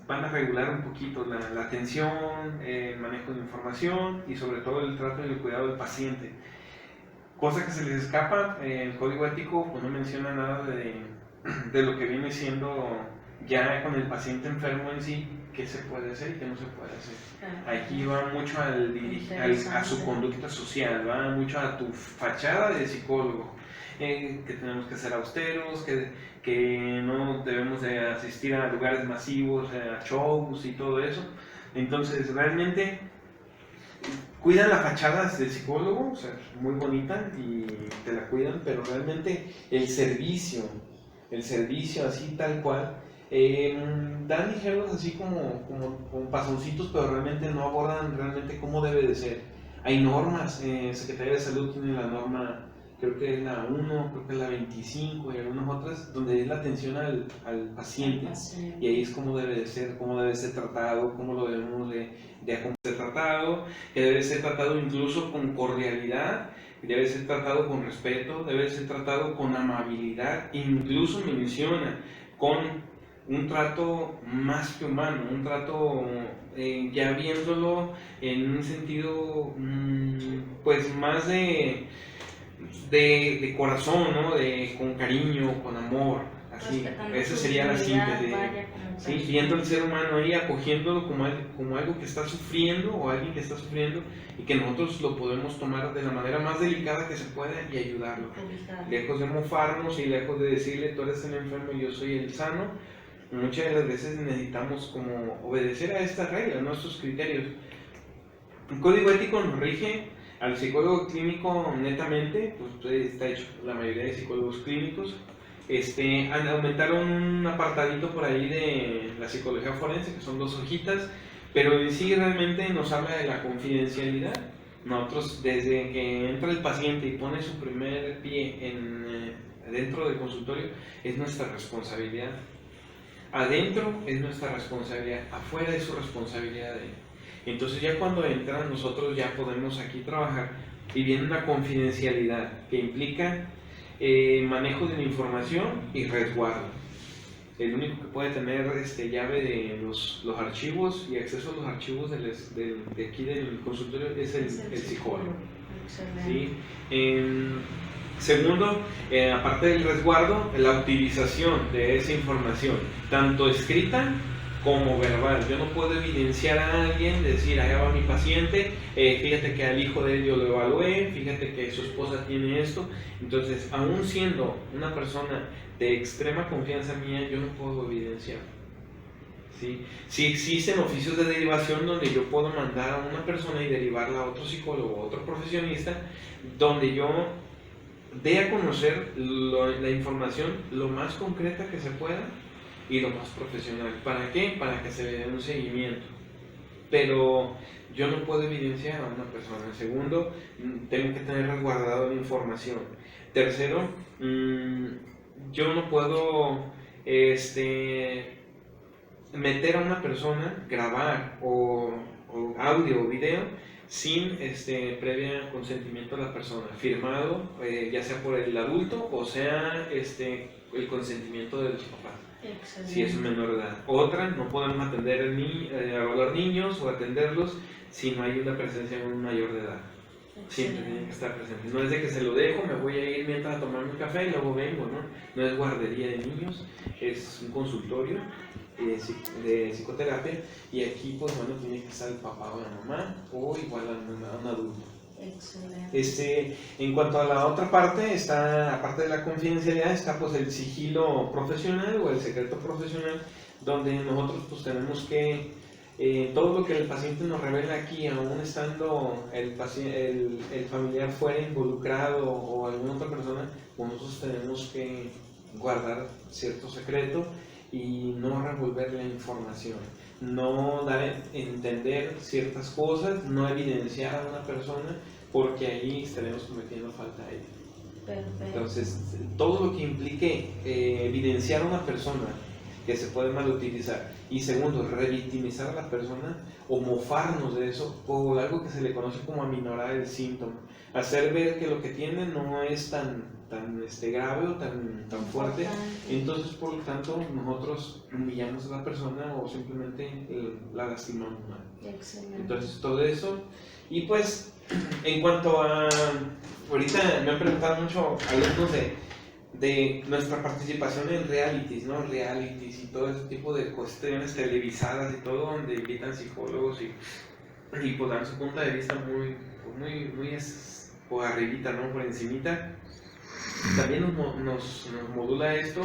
van a regular un poquito la atención, el manejo de información y sobre todo el trato y el cuidado del paciente. Cosa que se les escapa, el código ético pues no menciona nada de lo que viene siendo ya con el paciente enfermo en sí, qué se puede hacer y qué no se puede hacer. Aquí va mucho a su conducta social, va mucho a tu fachada de psicólogo, que tenemos que ser austeros, que no debemos de asistir a lugares masivos, a shows y todo eso. Entonces realmente cuidan la fachada del psicólogo, o sea, muy bonita y te la cuidan, pero realmente el servicio así tal cual, dan ligeros así como pasoncitos, pero realmente no abordan realmente cómo debe de ser. Hay normas, Secretaría de Salud tiene la norma, creo que es la 1, creo que es la 25 y algunas otras, donde es la atención al paciente, y ahí es cómo debe de ser, cómo debe ser tratado, cómo lo debemos de ser tratado, que debe ser tratado incluso con cordialidad, debe ser tratado con respeto, debe ser tratado con amabilidad, incluso menciona con un trato más que humano, un trato ya viéndolo en un sentido pues más de corazón, ¿no? Con cariño, con amor, así. Esa sería la síntesis. ¿Sí? Viendo al ser humano ahí, acogiéndolo como algo que está sufriendo o alguien que está sufriendo y que nosotros lo podemos tomar de la manera más delicada que se pueda y ayudarlo. Lejos de mofarnos y lejos de decirle tú eres el enfermo y yo soy el sano, muchas de las veces necesitamos como obedecer a estas reglas, ¿no? Estos criterios. El código ético nos rige al psicólogo clínico netamente, pues está hecho por la mayoría de psicólogos clínicos. Aumentaron un apartadito por ahí de la psicología forense, que son 2 hojitas, pero en sí realmente nos habla de la confidencialidad. Nosotros, desde que entra el paciente y pone su primer pie dentro del consultorio, es nuestra responsabilidad. Adentro es nuestra responsabilidad, afuera es su responsabilidad de él. Entonces ya cuando entran, nosotros ya podemos aquí trabajar y viene una confidencialidad que implica manejo de la información y resguardo. el único que puede tener llave de los archivos y acceso a los archivos de aquí del consultorio es el psicólogo. ¿Sí? Segundo, aparte del resguardo, la utilización de esa información, tanto escrita como verbal. Yo no puedo evidenciar a alguien, decir, allá va mi paciente, fíjate que al hijo de él yo lo evalué, fíjate que su esposa tiene esto. Entonces, aún siendo una persona de extrema confianza mía, yo no puedo evidenciar. ¿Sí? Sí existen oficios de derivación donde yo puedo mandar a una persona y derivarla a otro psicólogo o otro profesionista, donde yo dé a conocer la información lo más concreta que se pueda y lo más profesional. ¿Para qué? Para que se le dé un seguimiento. Pero yo no puedo evidenciar a una persona. Segundo, tengo que tener resguardado la información. Tercero, yo no puedo meter a una persona, grabar o audio o video sin previa consentimiento de la persona, firmado ya sea por el adulto o sea el consentimiento de los papás. Excelente. Si es un menor de edad. Otra, no podemos atender evaluar niños o atenderlos si no hay una presencia de un mayor de edad. Excelente. Siempre tienen que estar presentes. No es de que se lo dejo, me voy a ir mientras a tomar un café y luego vengo, ¿no? No es guardería de niños, es un consultorio de psicoterapia, y aquí pues bueno, tiene que estar el papá o la mamá o igual a un adulto. Excelente. En cuanto a la otra parte, aparte de la confidencialidad, está pues el sigilo profesional o el secreto profesional, donde nosotros pues tenemos que todo lo que el paciente nos revela aquí, aún estando el familiar fuera involucrado o alguna otra persona, pues nosotros tenemos que guardar cierto secreto y no revolver la información, no dar a entender ciertas cosas, no evidenciar a una persona, porque ahí estaremos cometiendo falta a ella. Perfecto. Entonces, todo lo que implique evidenciar a una persona que se puede malutilizar, y segundo, revictimizar a la persona o mofarnos de eso, o algo que se le conoce como aminorar el síntoma, hacer ver que lo que tiene no es tan grave o tan fuerte, entonces por lo tanto nosotros humillamos a la persona o simplemente la lastimamos mal. Excelente. Entonces todo eso, y pues en cuanto a, ahorita me han preguntado mucho alumnos de nuestra participación en realities, ¿no? Realities y todo ese tipo de cuestiones televisadas y todo, donde invitan psicólogos y pues dan su punto de vista muy por arribita, ¿no? Por encimita. También nos modula esto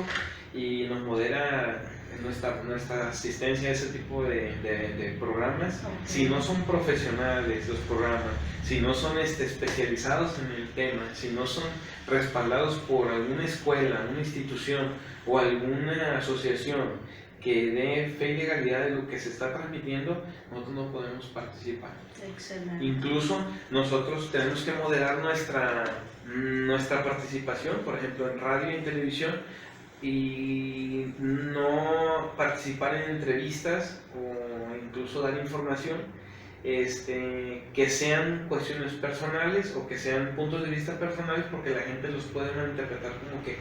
y nos modera nuestra asistencia a ese tipo de programas. Okay. Si no son profesionales los programas, si no son especializados en el tema, si no son respaldados por alguna escuela, una institución o alguna asociación que dé fe y legalidad de lo que se está transmitiendo, nosotros no podemos participar. Excelente. Incluso nosotros tenemos que moderar nuestra participación, por ejemplo en radio y en televisión, y no participar en entrevistas o incluso dar información que sean cuestiones personales o que sean puntos de vista personales, porque la gente los puede malinterpretar como que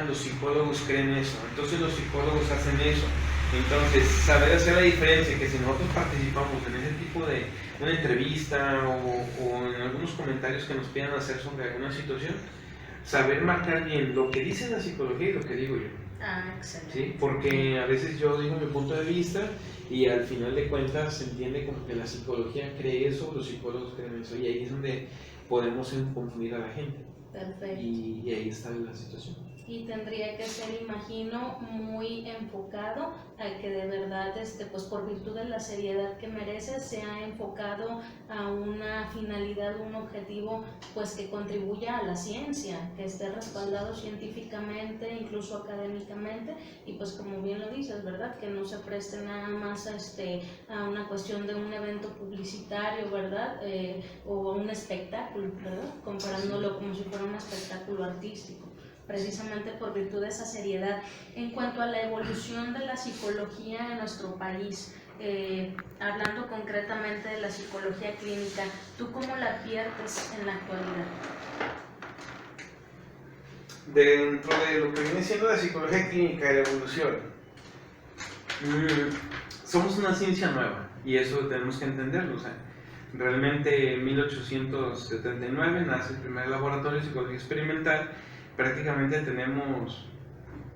los psicólogos creen eso, entonces los psicólogos hacen eso. Entonces, saber hacer la diferencia, que si nosotros participamos en ese tipo de una entrevista o en algunos comentarios que nos pidan hacer sobre alguna situación, saber marcar bien lo que dice la psicología y lo que digo yo. Excelente. ¿Sí? Porque a veces yo digo mi punto de vista y al final de cuentas se entiende como que la psicología cree eso, los psicólogos creen eso, y ahí es donde podemos confundir a la gente. Perfecto. Y ahí está la situación. Y tendría que ser, imagino, muy enfocado a que de verdad, pues por virtud de la seriedad que merece, sea enfocado a una finalidad, un objetivo, pues que contribuya a la ciencia, que esté respaldado científicamente, incluso académicamente, y pues como bien lo dices, ¿verdad? Que no se preste nada más a una cuestión de un evento publicitario, ¿verdad? O a un espectáculo, ¿verdad? Comparándolo como si fuera un espectáculo artístico, precisamente por virtud de esa seriedad. En cuanto a la evolución de la psicología en nuestro país, hablando concretamente de la psicología clínica, ¿tú cómo la adviertes en la actualidad? Dentro de lo que viene siendo la psicología clínica y la evolución, Somos una ciencia nueva y eso tenemos que entenderlo. O sea, realmente en 1879 nace el primer laboratorio de psicología experimental. Prácticamente tenemos,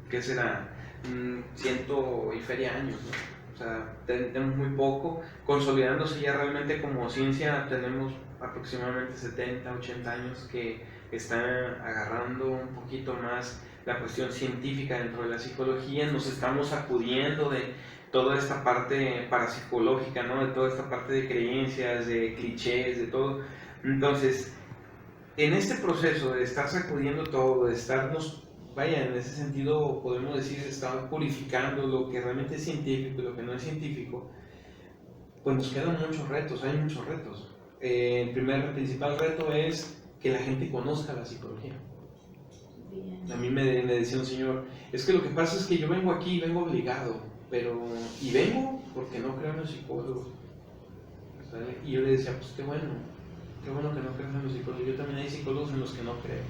¿qué será? Ciento y feria años, ¿no? O sea, tenemos muy poco. Consolidándose ya realmente como ciencia tenemos aproximadamente 70, 80 años que están agarrando un poquito más la cuestión científica dentro de la psicología. Nos estamos sacudiendo de toda esta parte parapsicológica, ¿no? De toda esta parte de creencias, de clichés, de todo. Entonces, en este proceso de estar sacudiendo todo, de estarnos, vaya, en ese sentido podemos decir, estar purificando lo que realmente es científico y lo que no es científico, pues nos quedan muchos retos, hay muchos retos. El principal reto es que la gente conozca la psicología. Bien. A mí me decía un señor, es que lo que pasa es que yo vengo aquí, vengo obligado, y vengo porque no creo en los psicólogos. ¿Sale? Y yo le decía, pues qué bueno que no crees en los psicólogos. Yo también hay psicólogos en los que no creo,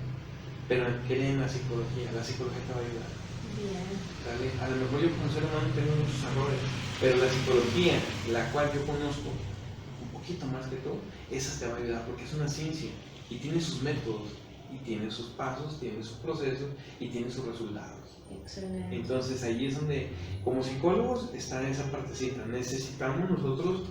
pero creen en la psicología te va a ayudar. Bien. ¿Sale? A lo mejor yo como ser humano tengo muchos errores, pero la psicología, la cual yo conozco un poquito más que todo, esa te va a ayudar porque es una ciencia y tiene sus métodos, y tiene sus pasos, tiene sus procesos y tiene sus resultados. Excelente. Entonces ahí es donde, como psicólogos, está esa partecita. Necesitamos nosotros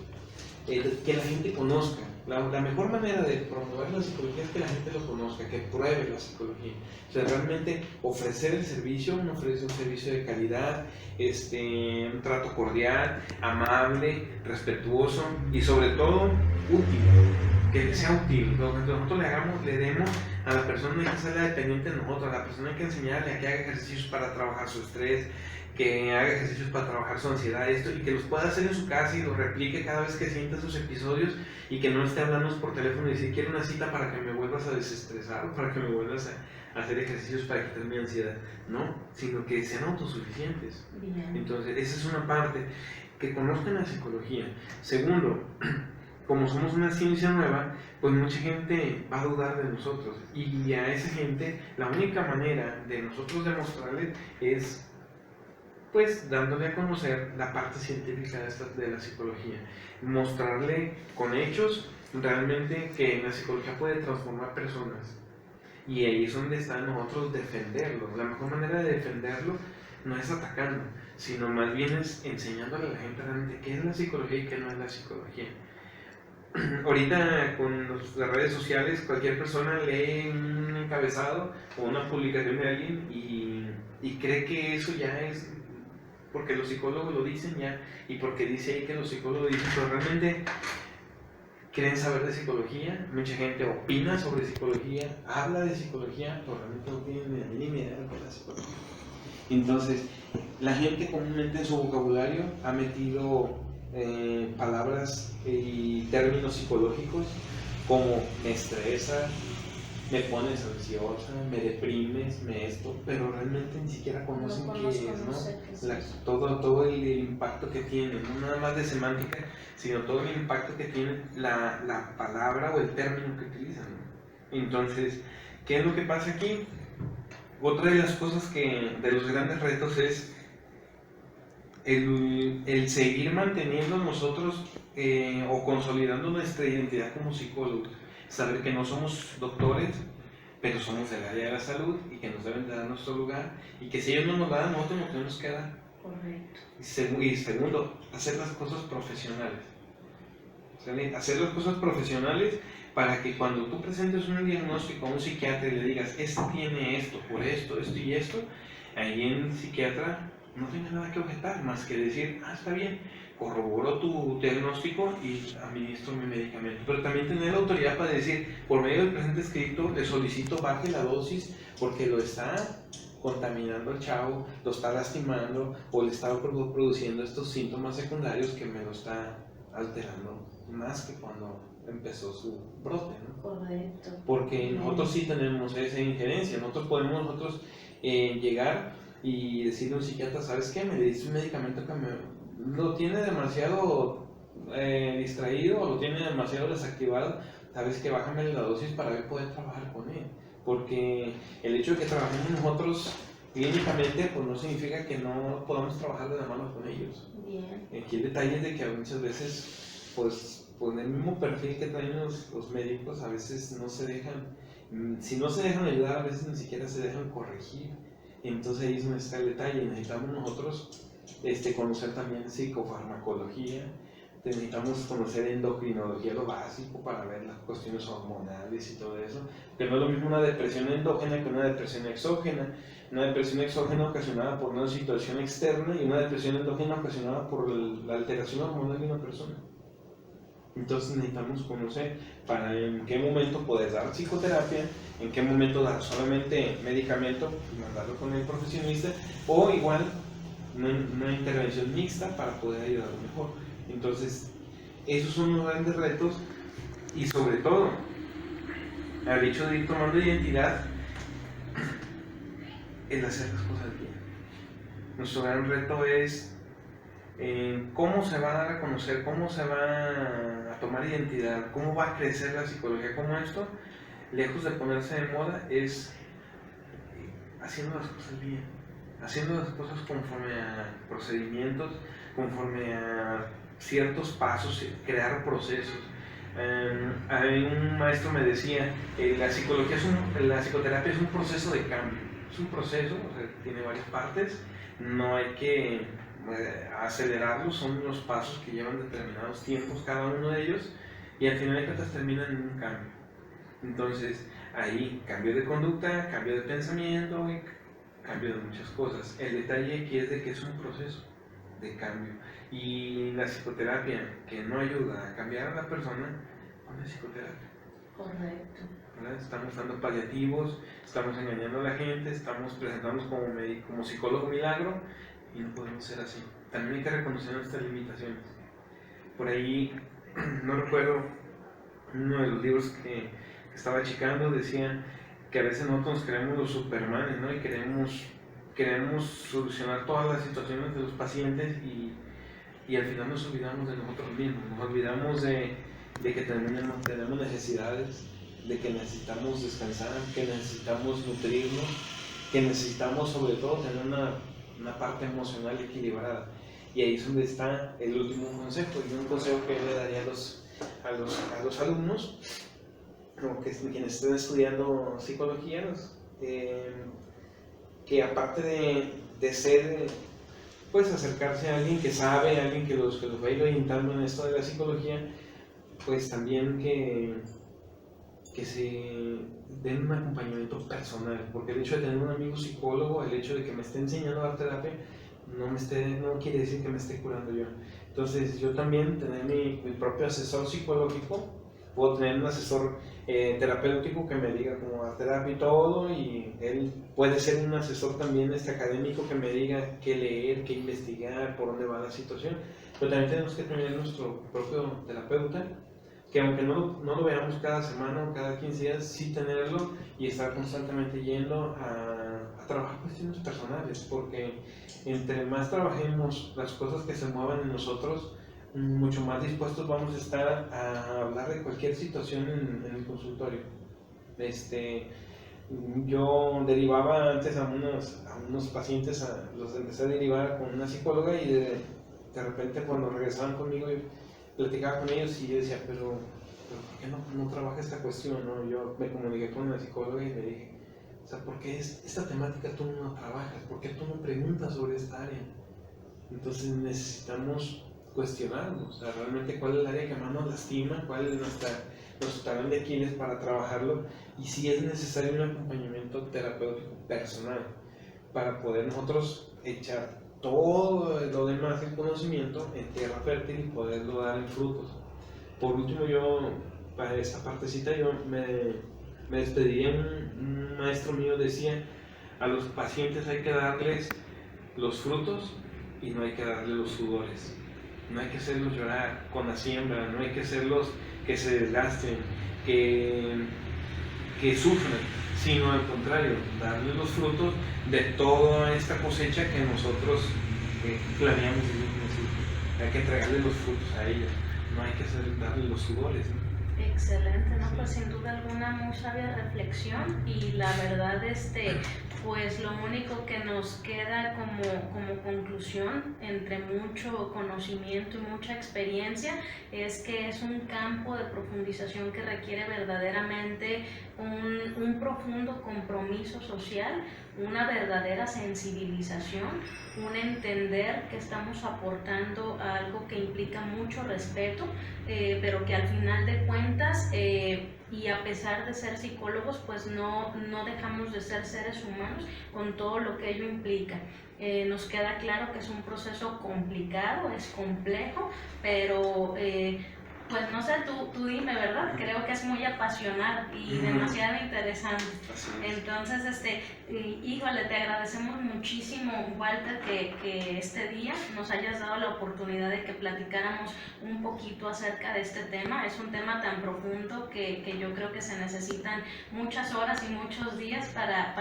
que la gente conozca. La mejor manera de promover la psicología es que la gente lo conozca, que pruebe la psicología. O sea, realmente ofrecer el servicio, ofrecer un servicio de calidad, un trato cordial, amable, respetuoso y sobre todo útil. Que sea útil. Lo que nosotros le demos a la persona hay que ser la dependiente de nosotros. A la persona hay que enseñarle a que haga ejercicios para trabajar su estrés, que haga ejercicios para trabajar su ansiedad, y que los pueda hacer en su casa y los replique cada vez que sienta esos episodios, y que no esté hablándonos por teléfono y decir quiero una cita para que me vuelvas a desestresar o para que me vuelvas a hacer ejercicios para quitar mi ansiedad. No, sino que sean autosuficientes. Bien. Entonces esa es una parte, que conozcan la psicología. Segundo, como somos una ciencia nueva, pues mucha gente va a dudar de nosotros, y a esa gente la única manera de nosotros demostrarle es pues dándole a conocer la parte científica de la psicología, mostrarle con hechos realmente que la psicología puede transformar personas, y ahí es donde está nosotros defenderlo. La mejor manera de defenderlo no es atacando, sino más bien es enseñándole a la gente realmente qué es la psicología y qué no es la psicología. Ahorita con las redes sociales cualquier persona lee un encabezado o una publicación de alguien y cree que eso ya es porque los psicólogos lo dicen ya, y porque dice ahí que los psicólogos dicen, pero realmente quieren saber de psicología. Mucha gente opina sobre psicología, habla de psicología, pero realmente no tienen ni idea de lo que es la psicología. Entonces la gente comúnmente en su vocabulario ha metido palabras y términos psicológicos como me estresa, me pones ansiosa, me deprimes, pero realmente ni siquiera conocen qué es, ¿no? Todo el impacto que tiene, no nada más de semántica, sino todo el impacto que tiene la palabra o el término que utilizan, ¿no? Entonces, ¿qué es lo que pasa aquí? Otra de las cosas de los grandes retos es el seguir manteniendo nosotros o consolidando nuestra identidad como psicólogos. Saber que no somos doctores, pero somos del área de la salud y que nos deben de dar nuestro lugar, y que si ellos no nos dan, nosotros no tenemos que dar. Correcto. Y segundo, hacer las cosas profesionales. ¿Sale? Hacer las cosas profesionales para que cuando tú presentes un diagnóstico a un psiquiatra y le digas, este tiene esto, por esto, esto y esto, ahí el psiquiatra no tiene nada que objetar, más que decir, está bien, corroboro tu diagnóstico y administro mi medicamento. Pero también tener la autoridad para decir, por medio del presente escrito, le solicito baje la dosis porque lo está contaminando al chavo, lo está lastimando o le está produciendo estos síntomas secundarios que me lo está alterando más que cuando empezó su brote, ¿no? Correcto. Porque nosotros sí tenemos esa injerencia, nosotros podemos llegar y decirle a un psiquiatra, ¿sabes qué? Me diste un medicamento que lo tiene demasiado distraído o lo tiene demasiado desactivado, ¿sabes qué? Bájame la dosis para poder trabajar con él. Porque el hecho de que trabajemos nosotros clínicamente, pues no significa que no podamos trabajar de la mano con ellos. Bien. Aquí el detalle es de que muchas veces, pues el mismo perfil que traen los médicos, a veces no se dejan, si no se dejan ayudar, a veces ni siquiera se dejan corregir. Entonces ahí es donde está el detalle. Necesitamos nosotros conocer también psicofarmacología, necesitamos conocer endocrinología, lo básico para ver las cuestiones hormonales y todo eso, que no es lo mismo una depresión endógena que una depresión exógena. Una depresión exógena ocasionada por una situación externa y una depresión endógena ocasionada por la alteración hormonal de una persona. Entonces necesitamos conocer para en qué momento poder dar psicoterapia, en qué momento dar solamente medicamento y mandarlo con el profesionista, o igual una intervención mixta para poder ayudarlo mejor. Entonces, esos son los grandes retos y sobre todo, al hecho de ir tomando identidad, el hacer las cosas bien. Nuestro gran reto es cómo se va a dar a conocer, cómo se va a tomar identidad, cómo va a crecer la psicología, cómo esto, lejos de ponerse de moda, es haciendo las cosas bien, haciendo las cosas conforme a procedimientos, conforme a ciertos pasos, crear procesos. Un maestro me decía, la psicoterapia es un proceso de cambio. Es un proceso, o sea, tiene varias partes, no hay que acelerarlo, son los pasos que llevan determinados tiempos cada uno de ellos y al final de cuentas terminan en un cambio. Entonces, ahí cambio de conducta, cambio de pensamiento y cambio de muchas cosas. El detalle aquí es de que es un proceso de cambio y la psicoterapia que no ayuda a cambiar a la persona, no es psicoterapia. Correcto. Estamos dando paliativos, estamos engañando a la gente, estamos presentándonos como psicólogo milagro y no podemos ser así. También hay que reconocer nuestras limitaciones. Por ahí, no recuerdo, uno de los libros que estaba checando decía que a veces nosotros nos creemos los supermanes, ¿no? Y queremos solucionar todas las situaciones de los pacientes y al final nos olvidamos de nosotros mismos, nos olvidamos de que tenemos necesidades, de que necesitamos descansar, que necesitamos nutrirnos, que necesitamos sobre todo tener una parte emocional equilibrada. Y ahí es donde está el último consejo, y un consejo que yo le daría a los alumnos, o quienes estén estudiando psicología, que aparte de ser, pues acercarse a alguien que sabe, a alguien que los va a ir orientando en esto de la psicología, pues también que se den un acompañamiento personal, porque el hecho de tener un amigo psicólogo, el hecho de que me esté enseñando a dar terapia, no quiere decir que me esté curando yo. Entonces yo también tener mi propio asesor psicológico, puedo tener un asesor terapéutico que me diga cómo dar terapia y todo, y él puede ser un asesor también académico que me diga qué leer, qué investigar, por dónde va la situación, pero también tenemos que tener nuestro propio terapeuta, que aunque no lo veamos cada semana o cada 15 días, sí tenerlo y estar constantemente yendo a trabajar cuestiones personales, porque entre más trabajemos las cosas que se muevan en nosotros, mucho más dispuestos vamos a estar a hablar de cualquier situación en el consultorio. Yo derivaba antes a unos pacientes, los empecé a derivar con una psicóloga y de repente cuando regresaban conmigo yo platicaba con ellos y yo decía, pero ¿por qué no trabaja esta cuestión? ¿No? Yo me comuniqué con la psicóloga y le dije, o sea, ¿por qué esta temática tú no trabajas? ¿Por qué tú no preguntas sobre esta área? Entonces necesitamos cuestionarnos, o sea, realmente cuál es el área que más nos lastima, cuál es nuestro talón de Aquiles para trabajarlo y si es necesario un acompañamiento terapéutico personal para poder nosotros echar todo lo demás del conocimiento en tierra fértil y poderlo dar en frutos. Por último, yo para esta partecita yo me despediría, un maestro mío decía, a los pacientes hay que darles los frutos y no hay que darles los sudores. No hay que hacerlos llorar con la siembra, no hay que hacerlos que se desgasten, que sufran, sino al contrario, darles los frutos de toda esta cosecha que nosotros planeamos desde un principio. Hay que entregarles los frutos a ellos, no hay que darles los sudores, ¿no? Excelente, ¿no? Pues sin duda alguna muy sabia reflexión y la verdad, pues lo único que nos queda como conclusión, entre mucho conocimiento y mucha experiencia, es que es un campo de profundización que requiere verdaderamente un profundo compromiso social, una verdadera sensibilización, un entender que estamos aportando a algo que implica mucho respeto, pero que al final de cuentas, y a pesar de ser psicólogos, pues no dejamos de ser seres humanos con todo lo que ello implica. Nos queda claro que es un proceso complicado, es complejo, pero pues no sé, tú dime, ¿verdad? Creo que es muy apasionante y demasiado interesante. Entonces, híjole, te agradecemos muchísimo, Walter, que este día nos hayas dado la oportunidad de que platicáramos un poquito acerca de este tema. Es un tema tan profundo que yo creo que se necesitan muchas horas y muchos días para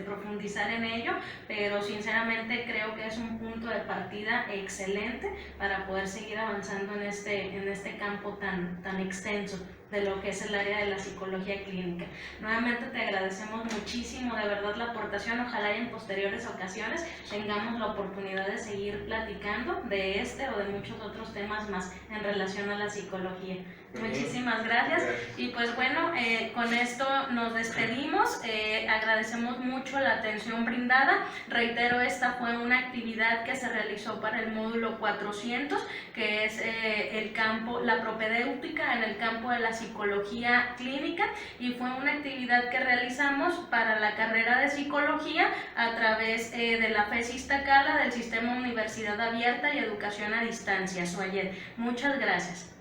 profundizar en ello, pero sinceramente creo que es un punto de partida excelente para poder seguir avanzando en este campo tan extenso de lo que es el área de la psicología clínica. Nuevamente te agradecemos muchísimo, de verdad, la aportación. Ojalá en posteriores ocasiones tengamos la oportunidad de seguir platicando de o de muchos otros temas más en relación a la psicología. Muchísimas gracias. Y pues bueno, con esto nos despedimos. Agradecemos mucho la atención brindada. Reitero, esta fue una actividad que se realizó para el módulo 400, que es la propedéutica en el campo de la psicología clínica, y fue una actividad que realizamos para la carrera de psicología a través de la FES Iztacala, del Sistema Universidad Abierta y Educación a Distancia, SUAYED. Muchas gracias.